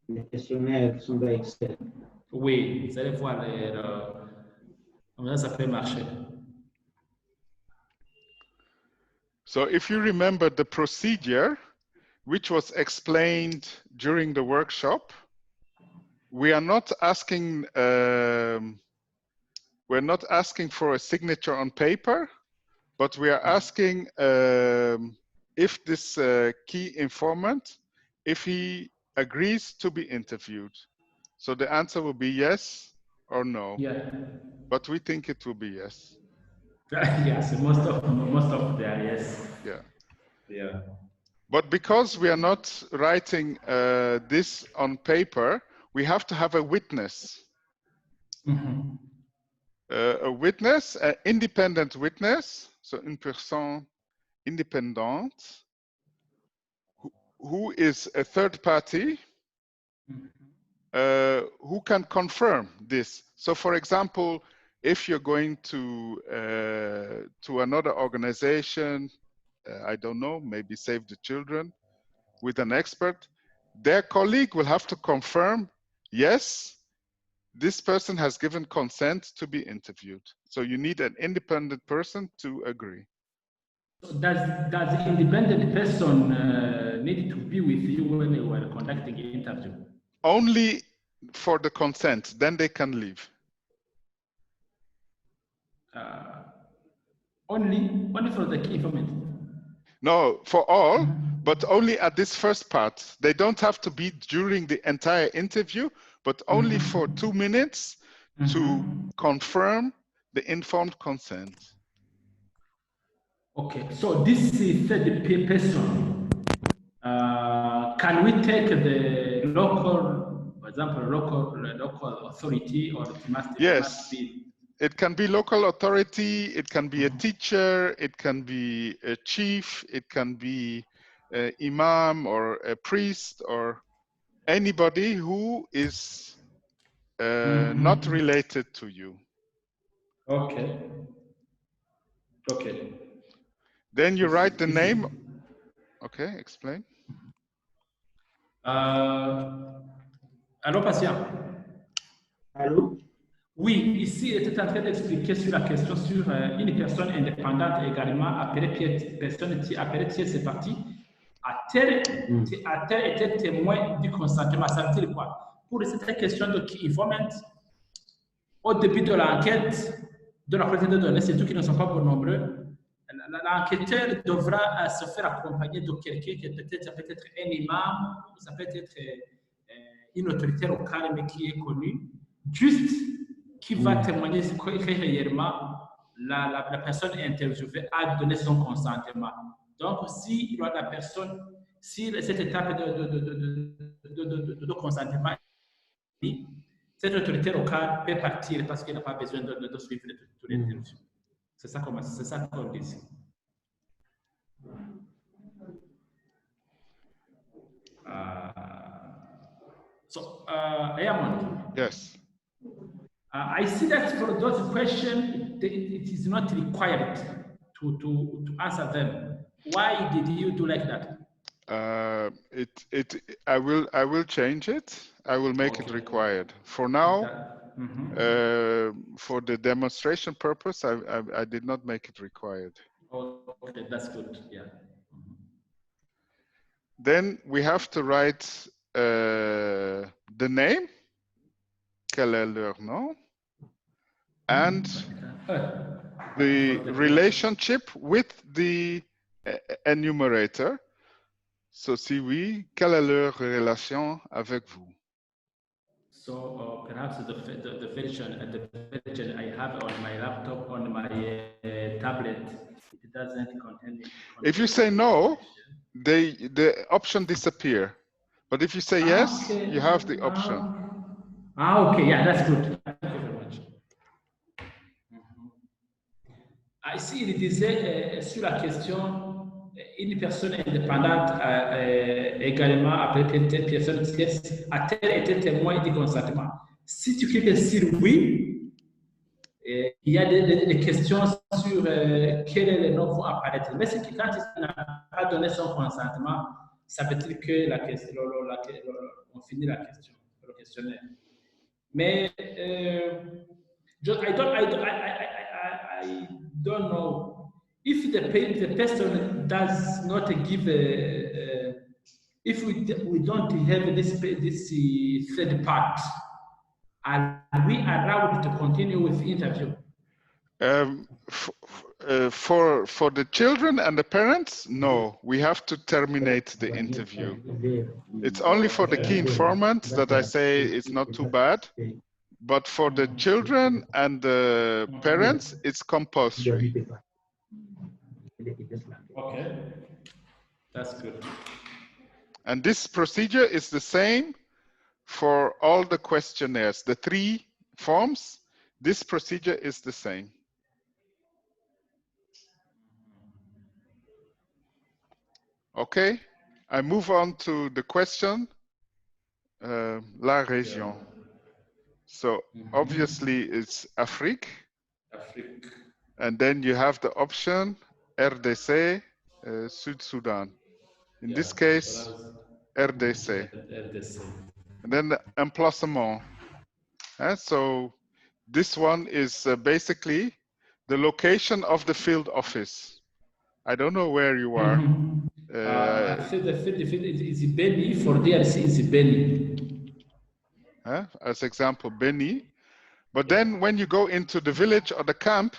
Les questionnaires qui sont dans Excel.
Oui, vous allez voir comment ça peut marcher.
So if you remember the procedure, which was explained during the workshop, we are not asking we're not asking for a signature on paper, but we are asking if this key informant, if he agrees to be interviewed. So the answer will be yes or no.
Yeah.
But we think it will be yes.
Yes, most of them, yes.
Yeah.
Yeah.
But because we are not writing this on paper, we have to have a witness.
Mm-hmm.
A witness, an independent witness, so une personne indépendante, who is a third party, who can confirm this. So for example, if you're going to another organization, I don't know, maybe Save the Children, with an expert, their colleague will have to confirm, yes, this person has given consent to be interviewed. So you need an independent person to agree.
So does the independent person need to be with you when you are conducting an interview?
Only for the consent, then they can leave.
Only for the key informant?
No, for all, but only at this first part. They don't have to be during the entire interview, but only for 2 minutes to confirm the informed consent.
Okay, so this is third person. Can we take the local, for example, local authority, or it must be?
It can be local authority, it can be a teacher, it can be a chief, it can be an imam or a priest or anybody who is not related to you.
Okay. Okay.
Then you write the name. Okay, explain.
Allô, patient.
Allô?
Oui, ici, il était en train d'expliquer sur la question sur une personne indépendante également, appelée personne appelée tierce partie, a-t-elle été témoin du consentement? Ça veut dire quoi? Pour cette question de key informant, au début de l'enquête, de la collecte de données, c'est tout qui ne sont pas nombreux, l'enquêteur devra se faire accompagner de quelqu'un qui ça peut être un imam, ça peut être une autorité locale, mais qui est connue, juste qui va témoigner que réellement la personne interviewée a donné son consentement. Donc, si la personne, si cette étape de consentement, cette autorité locale peut partir parce qu'elle n'a pas besoin de suivre toute l'interview. C'est ça qu'on dit ici. So, Ayamon.
Yes.
I see that for those questions, it is not required to answer them. Why did you do like that?
I will change it. I will make it required. For now, for the demonstration purpose, I did not make it required.
Okay, that's good. Yeah.
Then we have to write the name, quel est leur nom, and the relationship with the enumerator. So, si oui, quelle est leur relation avec vous?
So perhaps the version I have on my laptop, on my tablet, it doesn't contain.
If you say no, the option disappear. But if you say yes,
okay.
you have the option.
Okay, yeah, that's good. Thank you very much. Ici, il disait sur la question, une personne indépendante également appelée telle personne tierce a-t-elle été témoin du consentement? Si tu cliques sur oui, il y a des questions sur quel est le nom vont apparaître. Mais c'est que quand il n'a pas donné son consentement, ça veut dire que on finit la question, le questionnaire. Mais I don't know if the person does not give if we don't have this third part, are we allowed to continue with the interview?
For the children and the parents, no, we have to terminate the interview. It's only for the key informants that I say it's not too bad, but for the children and the parents, it's compulsory.
Okay, that's good.
And this procedure is the same for all the questionnaires, the 3 forms. This procedure is the same. Okay, I move on to the question, la région. So obviously it's Afrique. And then you have the option RDC, Sud Sudan. In this case, RDC. And then the emplacement. So this one is basically the location of the field office. I don't know where you are.
I think the field is Beni, for DRC is Beni.
As example, Beni. But then when you go into the village or the camp,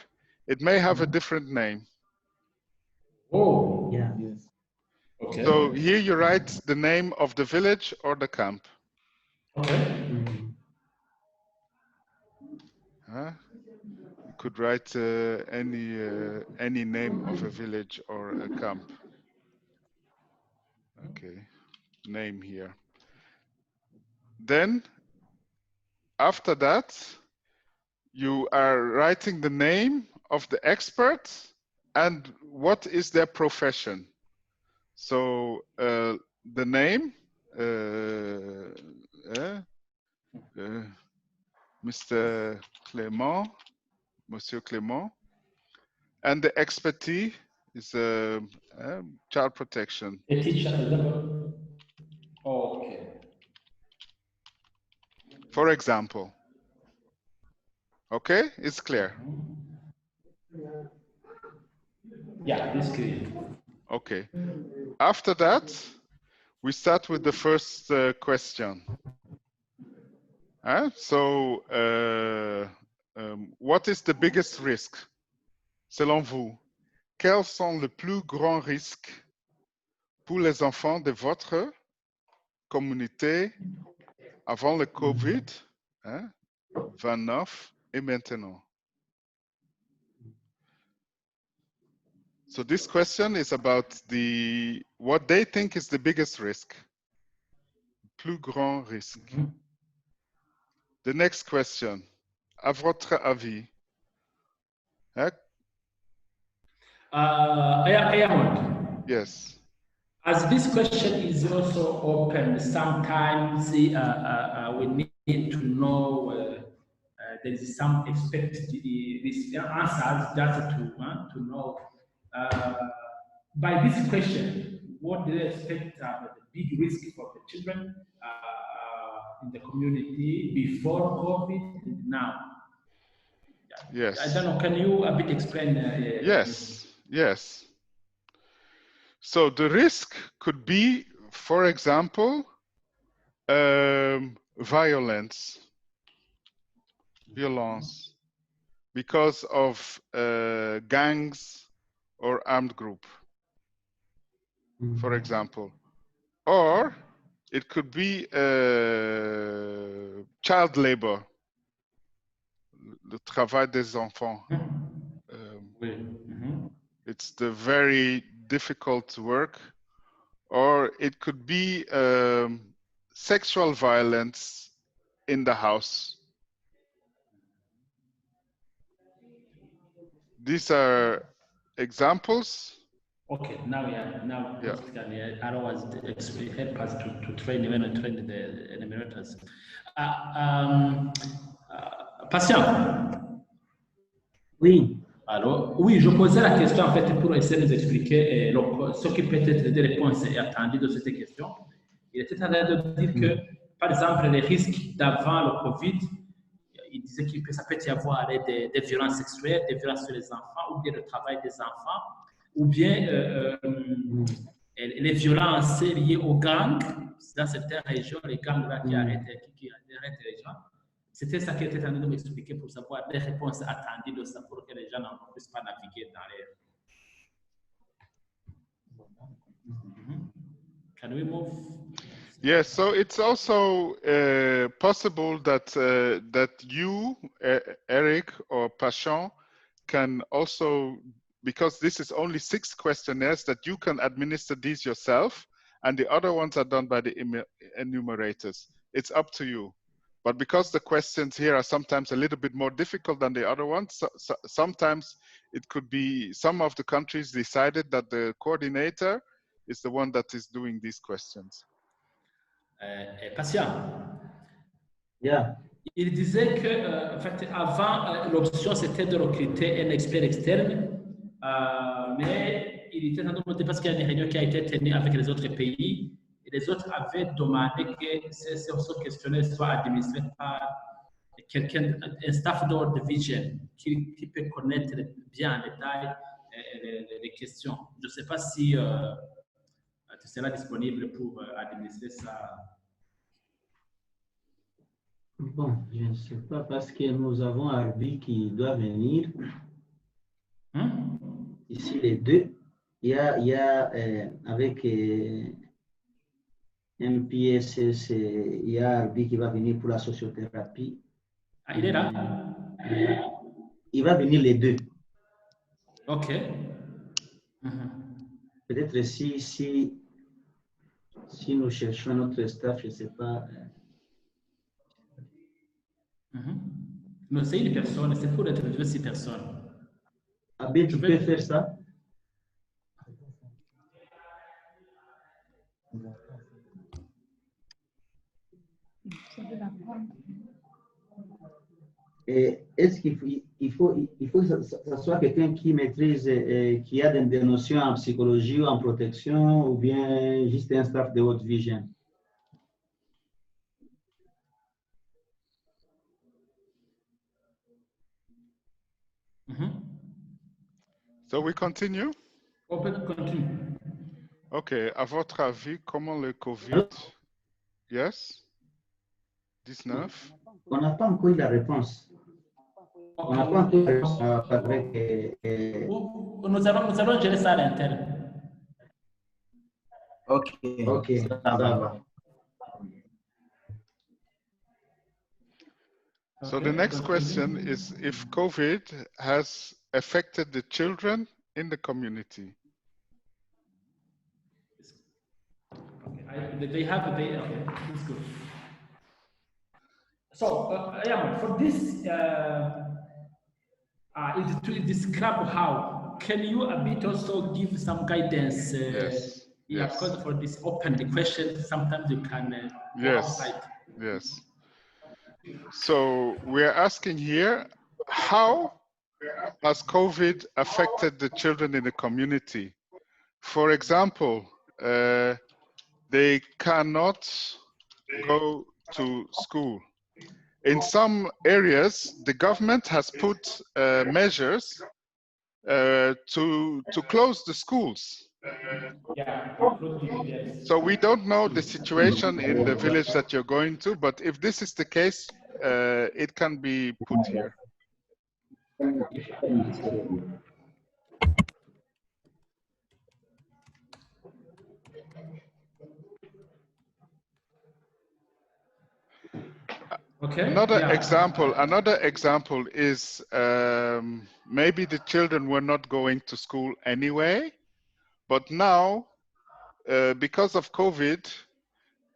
it may have a different name.
Oh, yeah. Yes. Okay.
So here you write the name of the village or the camp.
Okay.
You could write any name of a village or a camp. Okay, name here. Then after that, you are writing the name of the expert and what is their profession. So the name, Mr. Clément, Monsieur Clément, and the expertise is child protection.
A teacher. Okay.
For example. Okay, it's clear.
Yeah, it's clear.
Okay. After that, we start with the first question. What is the biggest risk, selon vous? Quels sont les plus grands risques pour les enfants de votre communauté avant le COVID-19 et maintenant? So this question is about what they think is the biggest risk. Plus grand risque. The next question. À votre avis? Yes.
As this question is also open, sometimes we need to know there is some expected answers just to know. By this question, what do they expect the big risk for the children in the community before COVID and now?
Yes.
I don't know, can you a bit explain?
Yes, yes. So the risk could be, for example, violence, because of gangs or armed group, for example. Or it could be child labor, le travail des enfants. It's the very difficult work. Or it could be sexual violence in the house. These are examples.
Okay, now otherwise help us to train the enumerators. Patient.
Oui.
Alors, oui, je posais la question en fait pour essayer de nous expliquer ce qui peut être des réponses attendues de cette question. Il était en train de dire que, par exemple, les risques d'avant le Covid, il disait que ça peut y avoir des violences sexuelles, des violences sur les enfants, ou bien le travail des enfants, ou bien les violences liées aux gangs. Dans certaines régions, les gangs là, qui arrêtent les gens. C'était ça qui était en train de m'expliquer pour savoir les réponses attendues de ça pour que les gens n'en puissent pas naviguer dans les... Can we move?
Yes, so it's also possible that that you, Eric or Pachon, can also, because this is only 6 questionnaires, that you can administer these yourself, and the other ones are done by the enumerators. It's up to you. But because the questions here are sometimes a little bit more difficult than the other ones, sometimes it could be some of the countries decided that the coordinator is the one that is doing these questions.
Patient.
Yeah.
Il disait que, en fait, avant, l'option c'était de recruter un expert externe, mais il était en train de demander parce qu'il y a une réunion qui a été tenue avec les autres pays, et les autres avaient demandé que ce questionnaire soit administré par quelqu'un, un staff de vision qui peut connaître bien en détail les questions. Je ne sais pas si tu seras disponible pour administrer ça.
Bon, je ne sais pas parce que nous avons Arbi qui doit venir. Ici, les deux. Il y a avec MPSS, il y a Arbi qui va venir pour la sociothérapie.
Ah, il est là?
Il va venir les deux.
OK.
Peut-être si nous cherchons notre staff, je ne sais pas.
Non, c'est une personne, c'est pour interviewer 6 personnes.
Abel, tu peux faire ça? Et est-ce qu'il faut que ça soit quelqu'un qui maîtrise, qui a des notions en psychologie ou en protection, ou bien juste un staff de haute vision?
So we continue?
On peut continuer.
Ok, à votre avis, comment le Covid? Yes? 19?
On n'a pas encore eu la réponse. On n'a pas encore eu la réponse avec...
Nous allons gérer ça à l'interne.
Ok, ça va.
So the next question is if COVID has affected the children in the community.
Okay. They have okay, that's good. So, yeah, for this, to describe how, can you a bit also give some guidance?
Yes.
Yeah,
Yes.
because for this open the question, sometimes you can go
Yes.
outside.
Yes. So we're asking here, how has COVID affected the children in the community? For example, they cannot go to school. In some areas, the government has put measures to close the schools.
Yeah, yes.
So we don't know the situation in the village that you're going to, but if this is the case, it can be put here.
Okay.
Another
yeah.
example is maybe the children were not going to school anyway, but now because of COVID,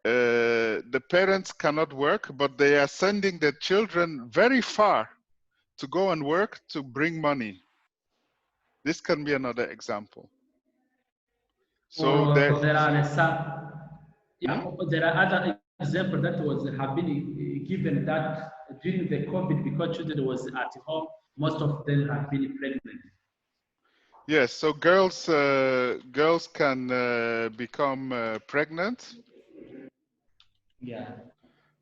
the parents cannot work, but they are sending their children very far to go and work to bring money. This can be another example. So
there are some. Yeah,
Hmm?
there are other examples that have been given that during the COVID, because children was at home, most of them have been pregnant.
Yes, so girls can become pregnant.
Yeah.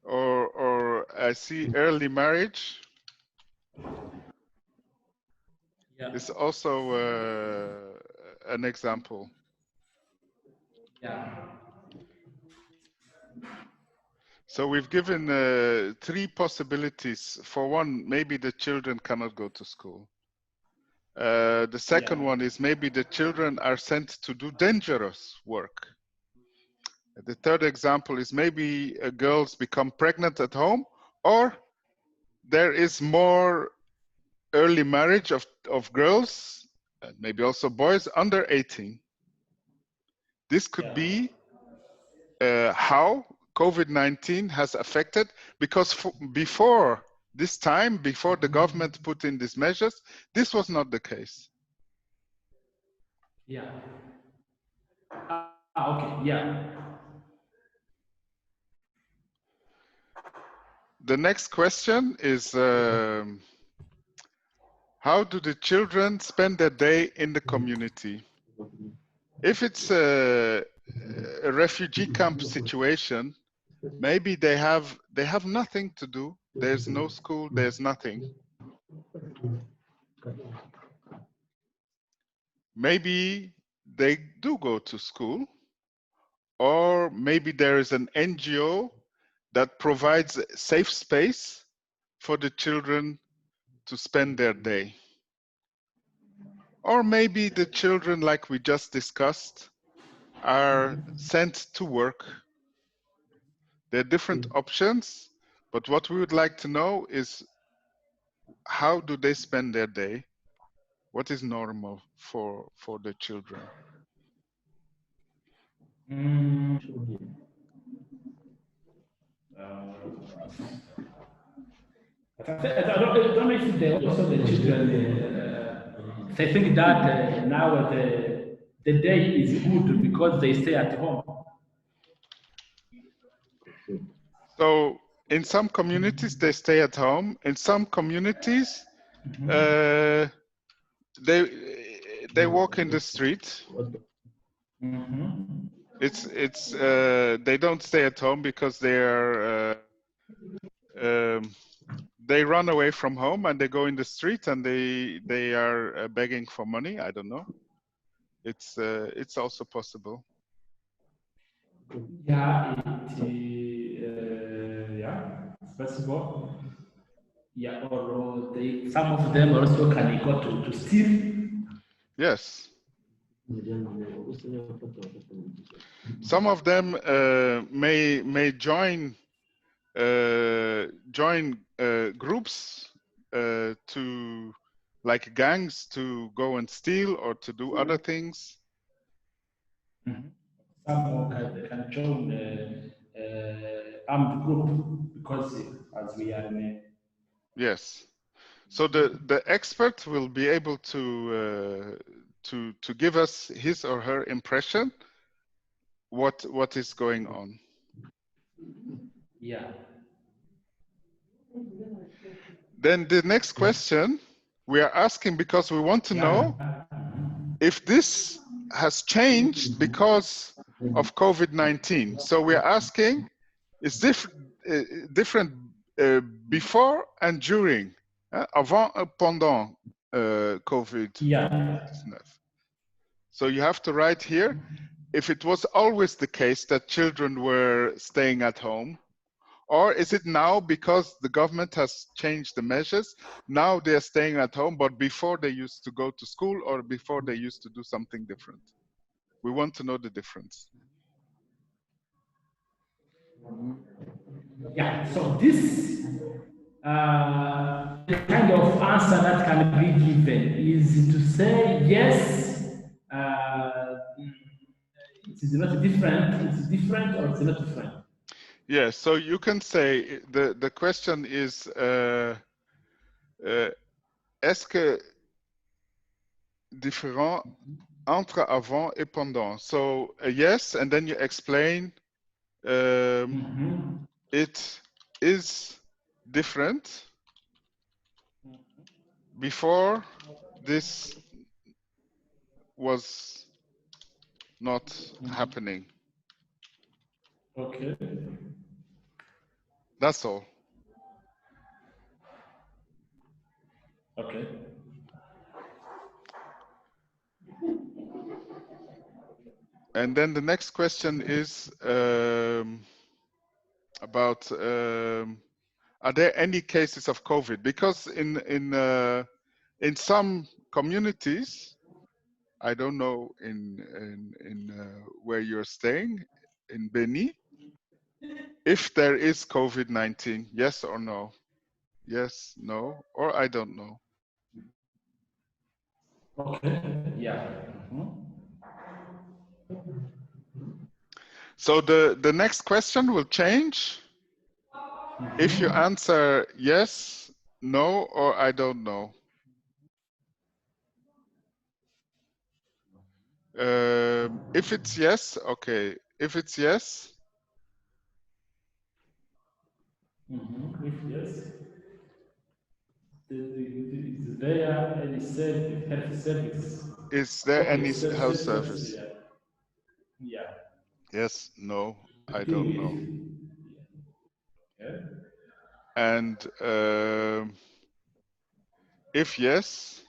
Or I see early marriage.
Yeah.
It's also an example.
Yeah.
So we've given 3 possibilities. For one, maybe the children cannot go to school. The second one is maybe the children are sent to do dangerous work. The third example is maybe girls become pregnant at home, or there is more early marriage of girls, and maybe also boys under 18. This could be how COVID-19 has affected, because before this time, before the government put in these measures, this was not the case.
Yeah. Okay, yeah.
The next question is, how do the children spend their day in the community? If it's a refugee camp situation, maybe they have nothing to do. There's no school, there's nothing. Maybe they do go to school, or maybe there is an NGO that provides a safe space for the children to spend their day. Or maybe the children, like we just discussed, are sent to work. There are different options, but what we would like to know is, how do they spend their day? What is normal for the children?
I don't know if they also the children. They think that now the day is good because they stay at home.
So in some communities, they stay at home. In some communities, they walk in the street. It's they don't stay at home because they are they run away from home and they go in the street and they are begging for money. I don't know. It's also possible.
Yeah, yeah, it's possible. Yeah, or some of them also can go to steal.
Yes. Some of them may join groups to, like gangs, to go and steal or to do other things.
Some can join armed group because as we are in
Yes. So the expert will be able to give us his or her impression what is going on.
yeah.
Then the next question we are asking, because we want to know if this has changed because of COVID-19. So we are asking, is different before and during, avant et pendant COVID-19?
Yeah.
So you have to write here, if it was always the case that children were staying at home, or is it now because the government has changed the measures, now they're staying at home, but before they used to go to school or before they used to do something different? We want to know the difference.
Yeah, so this the kind of answer that can be given is to say yes, it is not different, it's different or it's not different.
Yes, so you can say the question is est-ce que différent entre avant et pendant? So yes, and then you explain it is different before this was not happening.
Okay.
That's all.
Okay.
And then the next question is about are there any cases of COVID? Because in some communities, I don't know in where you're staying in Beni, if there is COVID-19, yes or no? Yes, no, or I don't know.
Okay. Yeah.
So the next question will change if you answer yes, no, or I don't know. If it's yes, okay. If it's yes,
If yes, is there any health service?
is there
Okay,
any health
service.
service?
Yeah.
Yes, no, I
Thing
don't know.
yeah.
And if yes,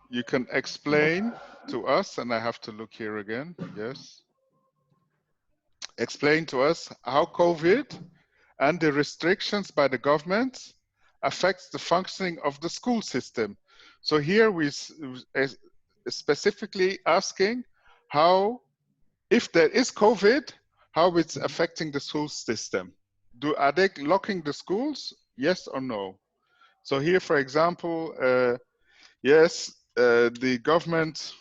you can explain to us, and I have to look here again, yes. Explain to us how COVID and the restrictions by the government affects the functioning of the school system. So here we specifically asking how, if there is COVID, how it's affecting the school system. Are they locking the schools? Yes or no? So here, for example, yes, the government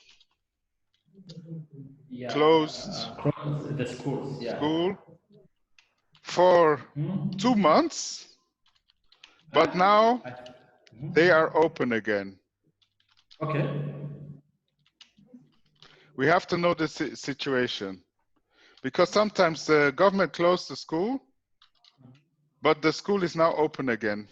closed
The schools. Yeah.
school for 2 months, but now they are open again.
Okay.
We have to know the situation, because sometimes the government closed the school, but the school is now open again.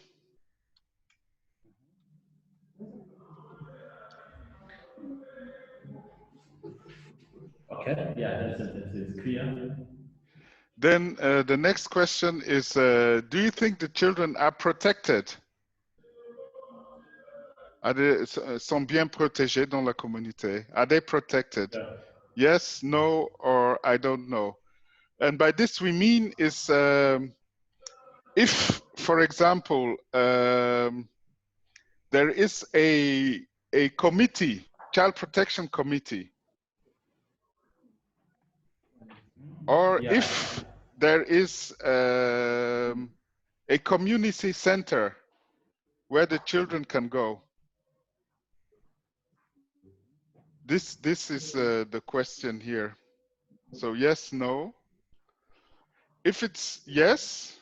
Okay. Yeah, that's clear.
Then the next question is, do you think the children are protected? Sont bien protégés dans la communauté? Are they protected?
Yeah.
Yes, no, or I don't know. And by this we mean is if, for example, there is a committee, child protection committee, or
Yeah.
if there is a community center where the children can go. This is the question here. So yes, no. If it's yes,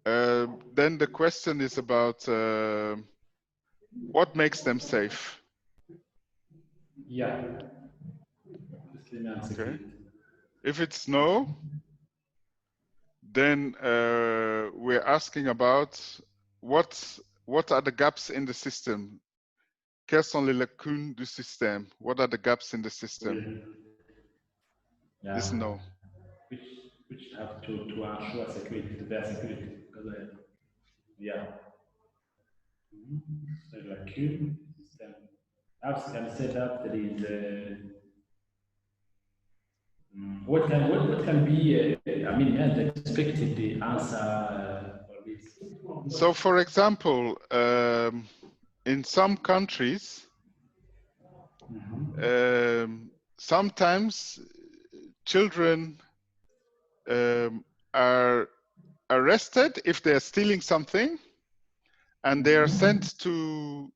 then the question is about what makes them safe.
Yeah.
Okay. If it's no, then we're asking about what are the gaps in the system? Quelles sont les lacunes du système? What are the gaps in the system?
Yeah.
This no.
Which have to ensure security, to their security. Because, yeah. So lacune system. Perhaps can say that there is what can be I mean the expected the answer for this.
So for example, in some countries, sometimes children are arrested if they're stealing something, and they are sent to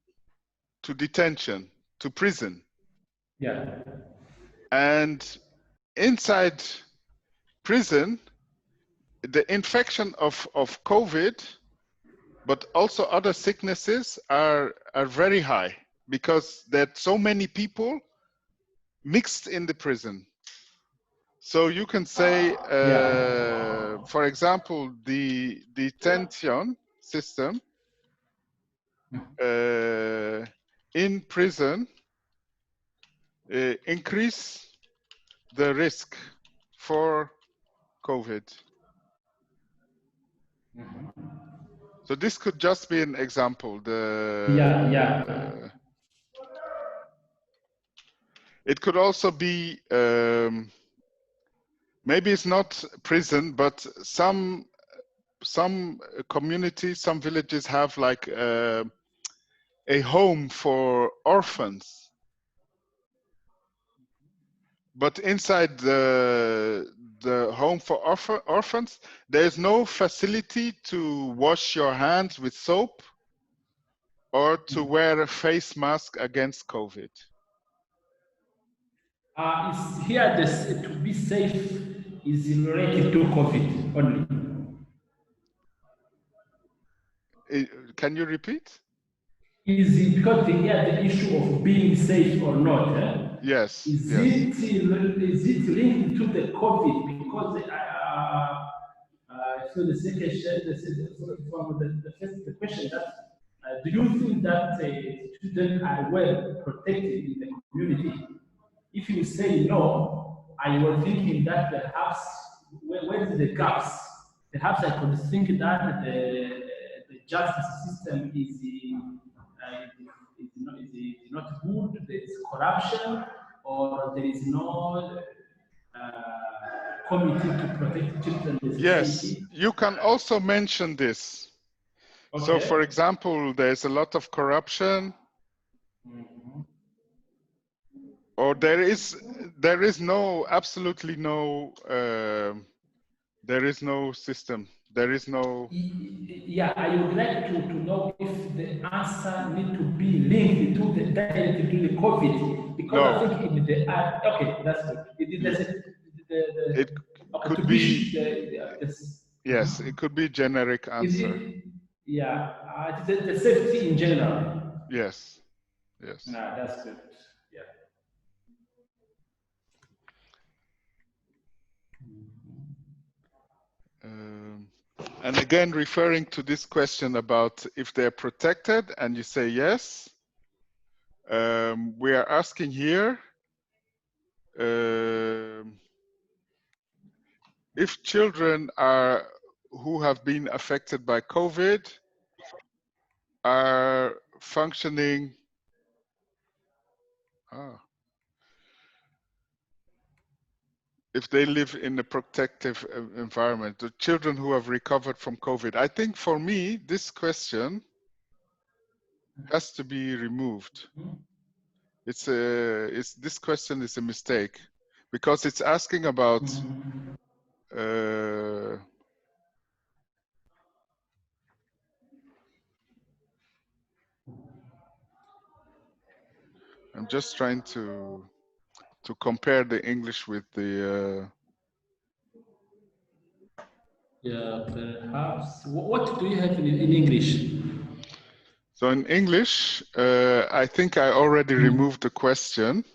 detention, to prison.
Yeah.
And inside prison, the infection of COVID, but also other sicknesses are very high because there are so many people mixed in the prison. So you can say, for example, the detention system in prison increase the risk for COVID. So this could just be an example. It could also be maybe it's not prison, but some communities, some villages have like a home for orphans. But inside the home for orphans, there's no facility to wash your hands with soap or to wear a face mask against COVID.
Is here this to be safe is related to COVID only.
Can you repeat?
Is it because the issue of being safe or not?
Yes.
Is
yes.
it linked to the COVID? Because so the second from the first question that do you think that children are well protected in the community? If you say no, I was thinking that perhaps where is the gaps? Perhaps I could think that the justice system is not good. There is corruption, or there is no committee to protect children in
Yes,
society.
you can also mention this.
Okay.
So, for example, there's a lot of corruption, or there is no, absolutely no, there is no system. There is no.
Yeah, I would like to know if the answer need to be linked to the directly to the COVID, because
No.
I think in the okay, that's good.
It
okay,
could
to
be. Yes,
uh-huh.
it could be generic answer.
The safety in general.
Yes. Yes.
Nah, that's good. Yeah.
And again, referring to this question about if they're protected, and you say yes, we are asking here, if children are who have been affected by COVID are functioning, if they live in a protective environment, the children who have recovered from COVID. I think for me, this question has to be removed. This question is a mistake because it's asking about I'm just trying to compare the English with the
yeah, perhaps. What do you have in English?
So in English, I think I already removed the question.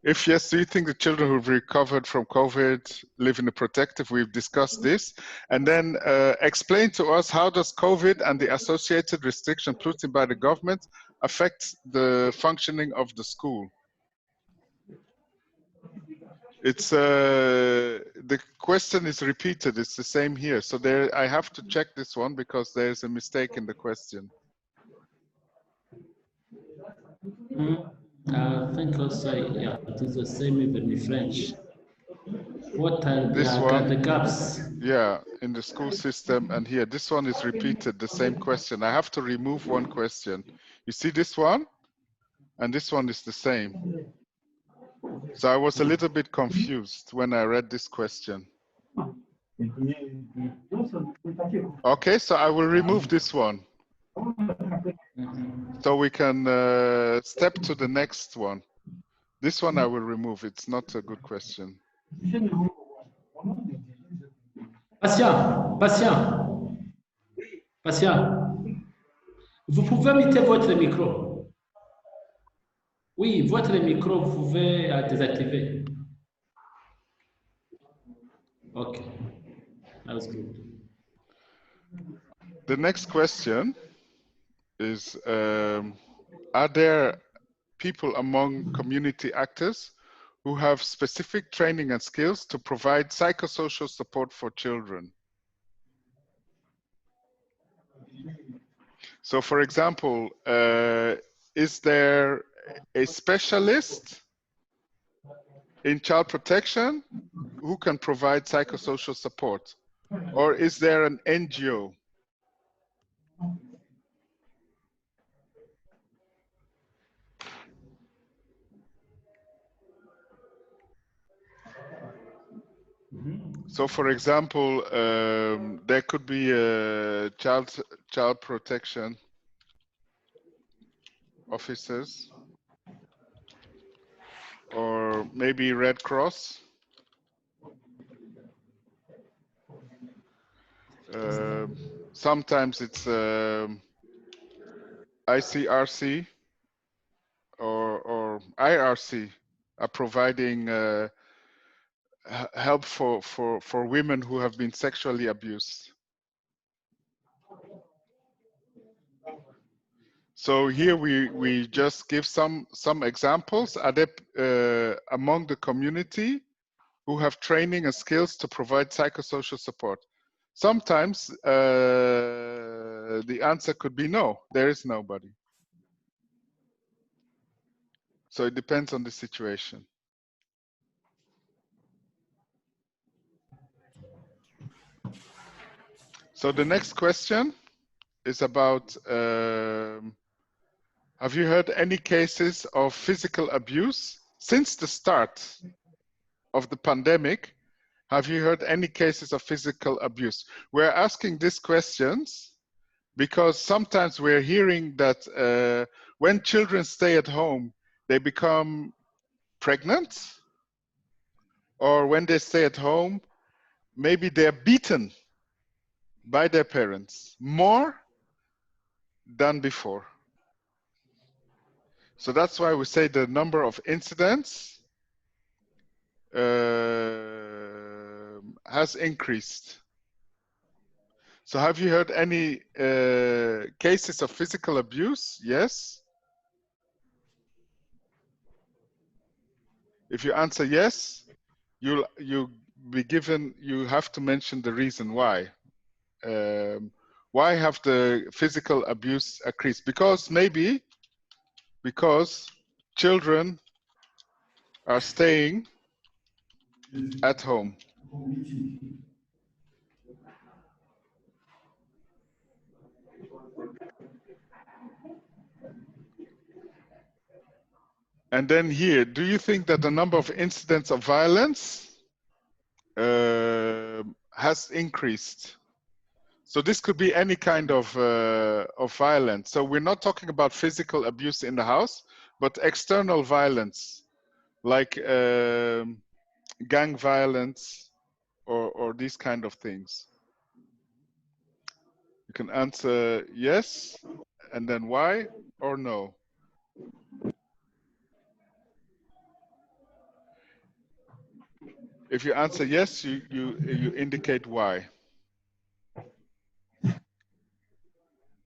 If yes, do you think the children who've recovered from COVID live in a protective? We've discussed this. And then explain to us, how does COVID and the associated restriction put in by the government affect the functioning of the school? It's the question is repeated. It's the same here. So there, I have to check this one because there's a mistake in the question.
I think also, yeah, it is the same even in French. What are
This one,
the gaps?
Yeah, in the school system, and here, this one is repeated, the same question. I have to remove one question. You see this one? And this one is the same. So I was a little bit confused when I read this question. Okay, so I will remove this one. So we can step to the next one. This one I will remove. It's not a good question.
Patient. Vous pouvez muter votre micro. Oui, votre micro, vous pouvez désactiver. Okay, that was good.
The next question is, are there people among community actors who have specific training and skills to provide psychosocial support for children? So for example, is there a specialist in child protection who can provide psychosocial support? Or is there an NGO? So for example, there could be a child protection officers, or maybe Red Cross. Sometimes it's ICRC or IRC are providing help for women who have been sexually abused. So here we just give some examples. Are there among the community who have training and skills to provide psychosocial support? Sometimes the answer could be no, there is nobody. So it depends on the situation. So the next question is about, have you heard any cases of physical abuse since the start of the pandemic? Have you heard any cases of physical abuse? We're asking these questions because sometimes we're hearing that when children stay at home, they become pregnant, or when they stay at home, maybe they're beaten by their parents more than before. So that's why we say the number of incidents has increased. So have you heard any cases of physical abuse? Yes. If you answer yes, you be given, you have to mention the reason why. Why have the physical abuse increased? Because maybe because children are staying at home. And then here, do you think that the number of incidents of violence has increased? So this could be any kind of violence. So we're not talking about physical abuse in the house, but external violence, like gang violence or these kind of things. You can answer yes, and then why, or no. If you answer yes, you indicate why.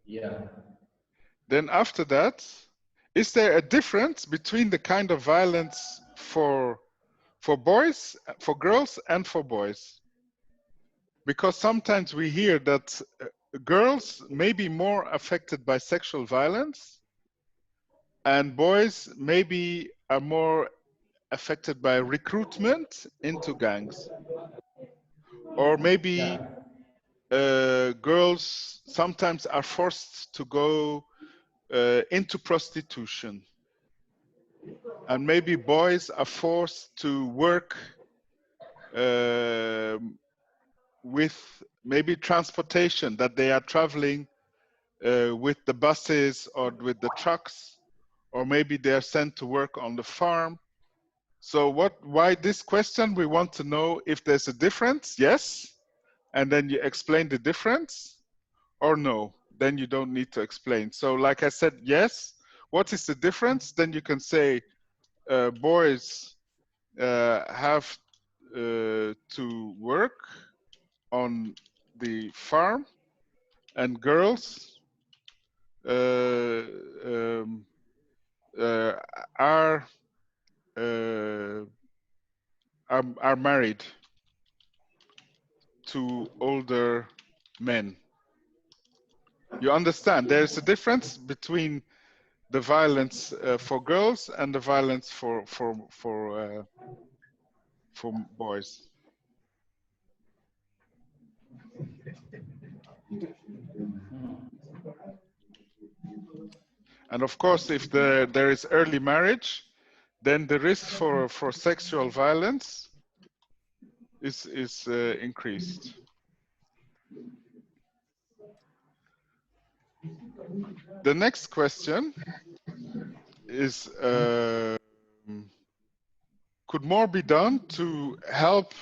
Yeah.
Then after that, is there a difference between the kind of violence for boys, for girls, and for boys? Because sometimes we hear that girls may be more affected by sexual violence, and boys maybe are more affected by recruitment into gangs. Or maybe girls sometimes are forced to go into prostitution. And maybe boys are forced to work with maybe transportation, that they are traveling with the buses or with the trucks, or maybe they are sent to work on the farm. So why this question? We want to know if there's a difference, yes, and then you explain the difference, or no, then you don't need to explain. So like I said, yes, what is the difference? Then you can say boys have to work on the farm, and girls um, are married to older men. You understand? There's a difference between the violence for girls and the violence for boys. And of course, if there is early marriage, then the risk for sexual violence is increased. The next question is, could more be done to help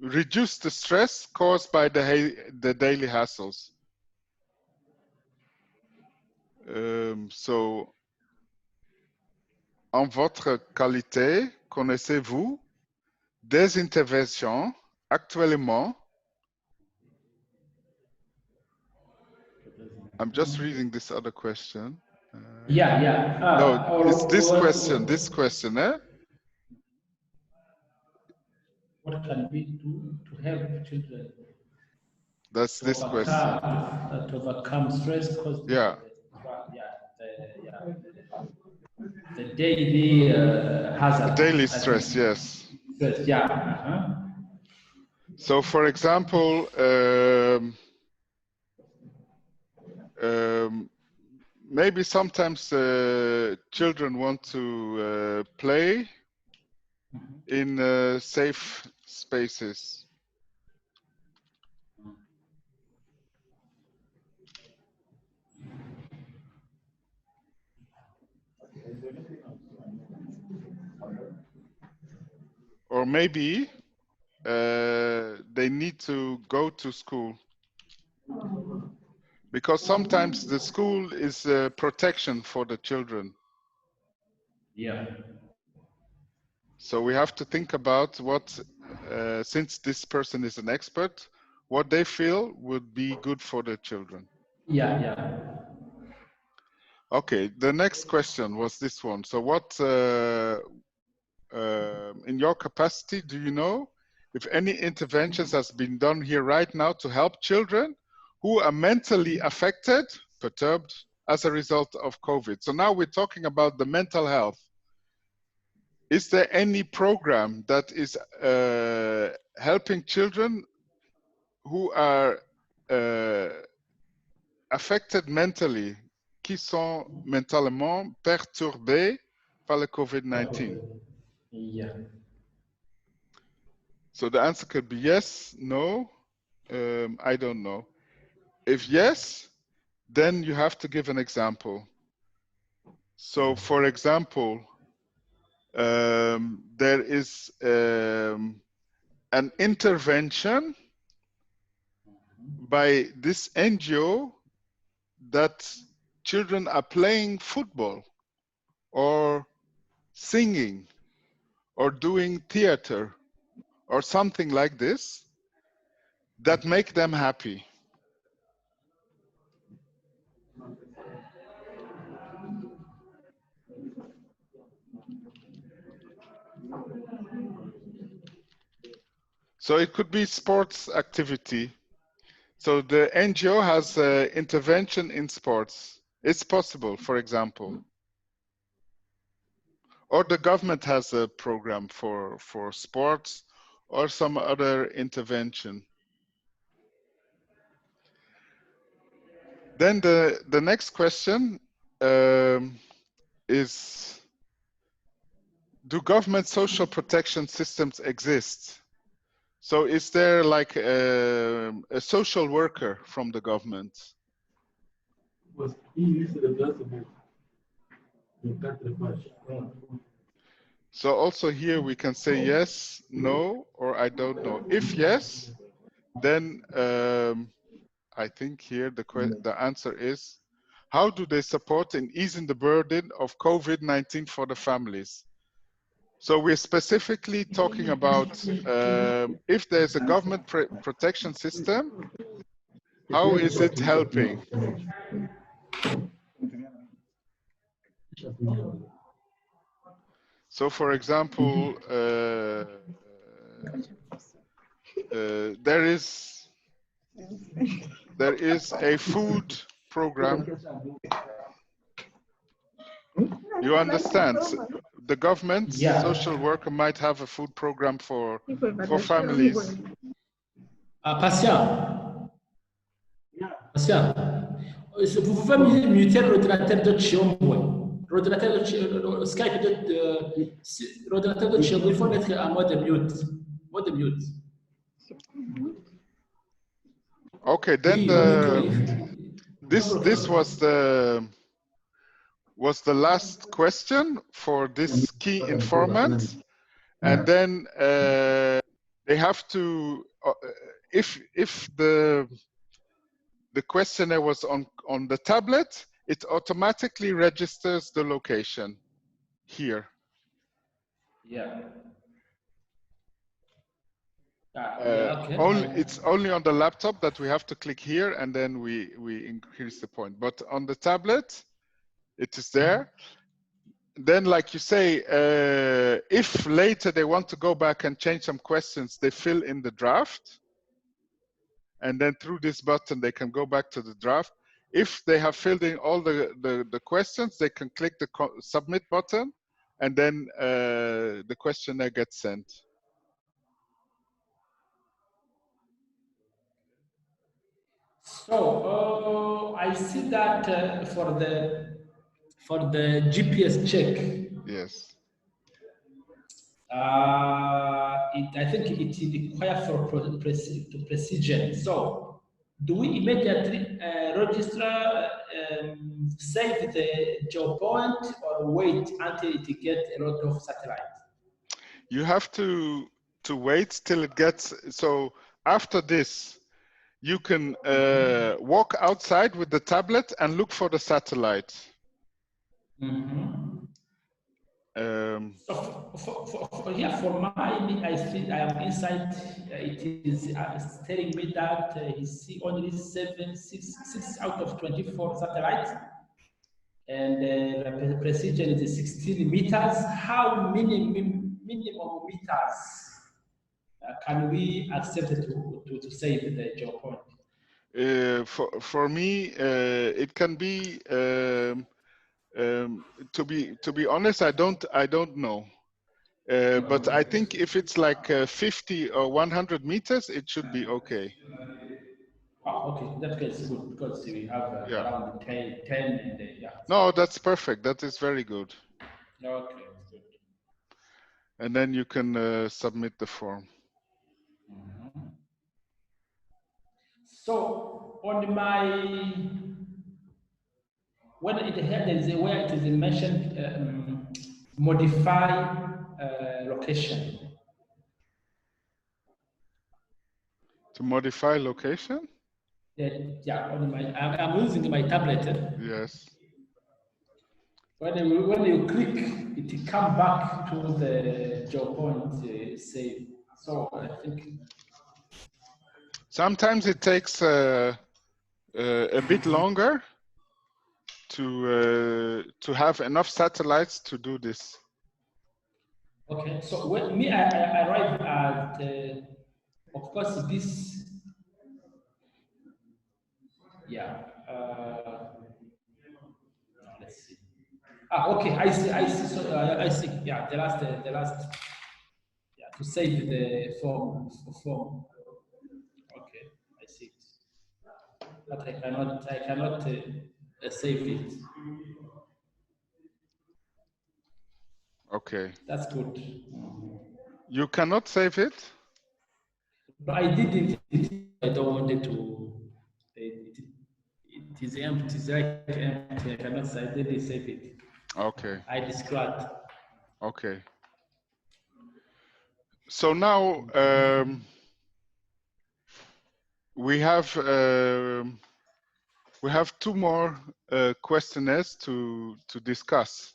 reduce the stress caused by the daily hassles? So, en votre qualité, connaissez-vous des interventions actuellement? I'm just reading this other question.
Yeah.
No, it's this question, eh?
What can we do to help children?
That's this question.
To overcome stress caused
Yeah.
The daily hazard.
The daily stress, yes.
Stress, yeah.
So, for example, maybe sometimes children want to play in safe spaces. Or maybe they need to go to school, because sometimes the school is protection for the children.
Yeah.
So we have to think about what, since this person is an expert, what they feel would be good for the children.
Yeah.
Okay, the next question was this one. So what in your capacity, do you know if any interventions has been done here right now to help children who are mentally affected, perturbed as a result of COVID? So now we're talking about the mental health. Is there any program that is helping children who are affected mentally, qui sont mentalement perturbés par le COVID-19?
Yeah.
So the answer could be yes, no, I don't know. If yes, then you have to give an example. So for example, there is an intervention by this NGO that children are playing football or singing or doing theater or something like this that make them happy. So it could be sports activity. So the NGO has intervention in sports. It's possible, for example. Or the government has a program for sports or some other intervention. Then the next question is, do government social protection systems exist? So is there like a social worker from the government? So also here we can say yes, no, or I don't know. If yes, then I think here the answer is, how do they support in easing the burden of COVID-19 for the families? So we're specifically talking about if there's a government protection system, how is it helping? So for example, there is a food program. You understand? The government social worker might have a food program for families.
Patient. Patient. Vous pouvez muter l'ordinateur de Chiombo. L'ordinateur de Skype l'ordinateur de Chiombo, il faut mettre en mode mute. Mode mute.
Okay, then this was the last question for this key informant, and then they have to if the questionnaire was on the tablet, it automatically registers the location here.
Yeah.
Okay. It's only on the laptop that we have to click here, and then we increase the point. But on the tablet, it is there. Then, like you say, if later they want to go back and change some questions, they fill in the draft. And then through this button, they can go back to the draft. If they have filled in all the questions, they can click the submit button, and then the questionnaire gets sent.
So I see that for the GPS check.
Yes.
I think it requires for precision. So, do we immediately register, save the geopoint, or wait until it gets a lot of satellite?
You have to wait till it gets. So after this, you can walk outside with the tablet and look for the satellite.
Mm-hmm. So for mine, I see I am inside. It is telling me that he see only 6 out of 24 satellites, and the precision is 16 meters. How many minimum meters can we accept to save the geopoint?
For me, it can be. To be honest, I don't know. But I think if it's like 50 or 100 meters, it should be okay.
Oh, okay, that case is good because we have around 10 and yeah.
No, that's perfect. That is very good.
Okay, good.
And then you can submit the form.
So on my, when it there is a where it is mentioned modify location.
To modify location?
Yeah, on my, I'm using my tablet.
Yes.
When you click, it come back to the geopoint save. So I think
Sometimes it takes a bit longer to have enough satellites to do this.
okay. So when me, I arrive at, of course, this. Yeah. Let's see. Ah, okay. I see. So I see. Yeah, the last. Yeah, to save the form. Okay, I see it. But I cannot save it.
Okay.
That's good.
You cannot save it?
But I didn't. I don't want it to. It is empty. It's like empty. I cannot say. I didn't save it.
Okay.
I discard.
Okay. So now we have two more questionnaires to discuss.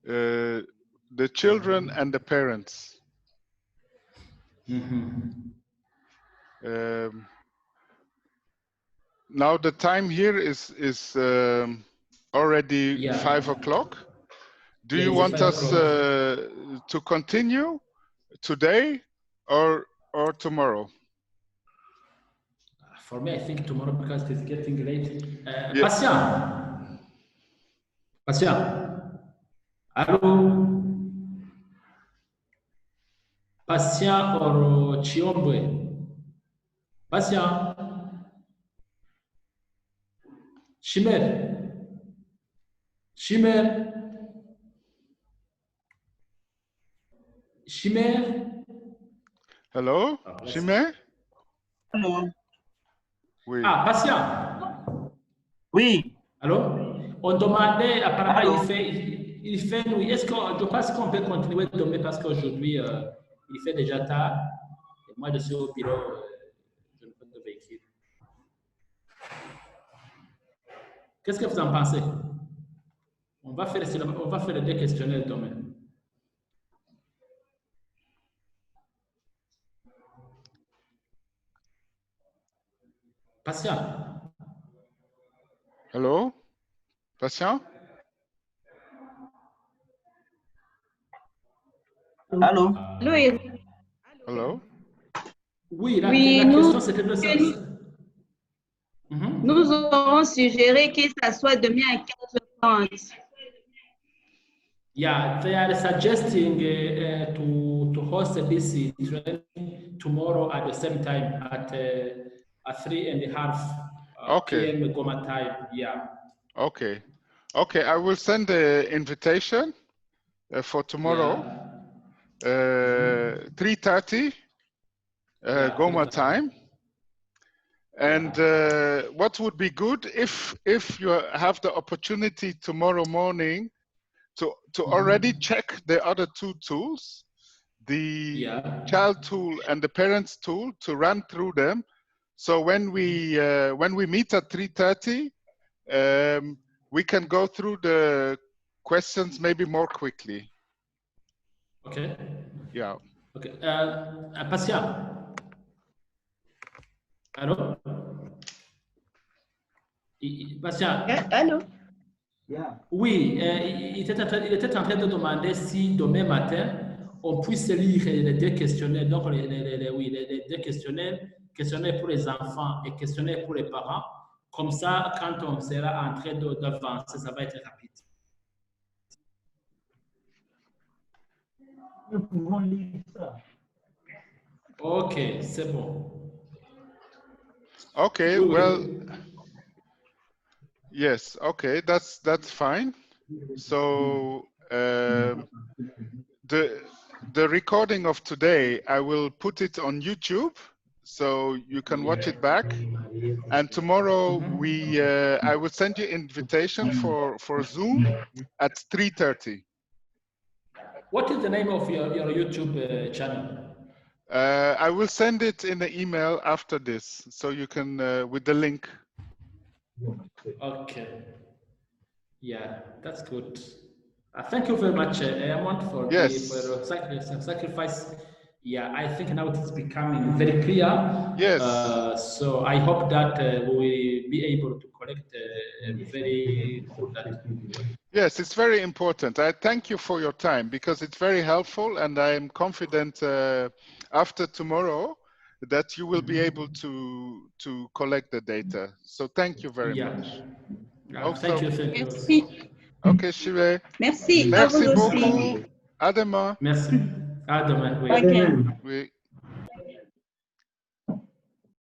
The children and the parents. Now the time here is already 5 o'clock. Do you want us to continue today or tomorrow?
For me, I think tomorrow because it's getting late.
Yes.
Patient. Allô? Patient or Chiombwe? Patient. Shimer. Shimer.
Hello? Chimé?
Allô?
Oui.
Ah, patient.
Oui.
Allô? On demandait, apparemment,
Allô?
il fait nuit. Est-ce qu'on, je pense qu'on peut continuer de dormir parce qu'aujourd'hui, il fait déjà tard. Et moi, je suis au bureau, je ne peux pas véhicule. Qu'est-ce que vous en pensez? On va faire des questionnaires demain. Patient.
Hello? Patient?
Allô?
Louis.
Hello?
Oui, la
nous,
question c'était de ça.
Nous aurons suggéré que ça soit demain à 15h30.
Yeah, they are suggesting to host this training tomorrow at the same time at 3:30 p.m. Goma time. Yeah.
Okay. Okay, I will send the invitation for tomorrow. 3:30 Goma time. And what would be good if you have the opportunity tomorrow morning to already check the other two tools, the child tool and the parents tool, to run through them. So when we meet at 3:30, we can go through the questions maybe more quickly.
Okay.
Yeah.
Okay. Patient. Allô? Patient.
Allô?
Yeah.
Oui, il était en train de demander si demain matin, on puisse lire les deux questionnaires, donc les deux questionnaires, questionnaire pour les enfants et questionnaire pour les parents. Comme ça, quand on sera en train d'avancer, ça va être rapide.
Nous pouvons lire ça.
Ok, c'est bon.
Okay,
Oui, oui.
well, yes, okay, that's fine. So the recording of today, I will put it on YouTube, so you can watch it back. And tomorrow I will send you invitation for Zoom at 3:30.
What is the name of your YouTube channel?
I will send it in the email after this, so you can with the link.
Okay. Yeah, that's good. Thank you very much, Amont, for
Yes.
for your sacrifice. Yeah, I think now it is becoming very clear.
Yes.
So I hope that we will be able to collect very good data.
Yes, it's very important. I thank you for your time because it's very helpful, and I am confident after tomorrow that you will be able to collect the data. So thank you very much.
Thank you.
Merci.
Ok, Shiré.
Merci à
Merci
vous
beaucoup.
aussi.
À demain.
Merci. À demain. Oui.
À demain.
Oui.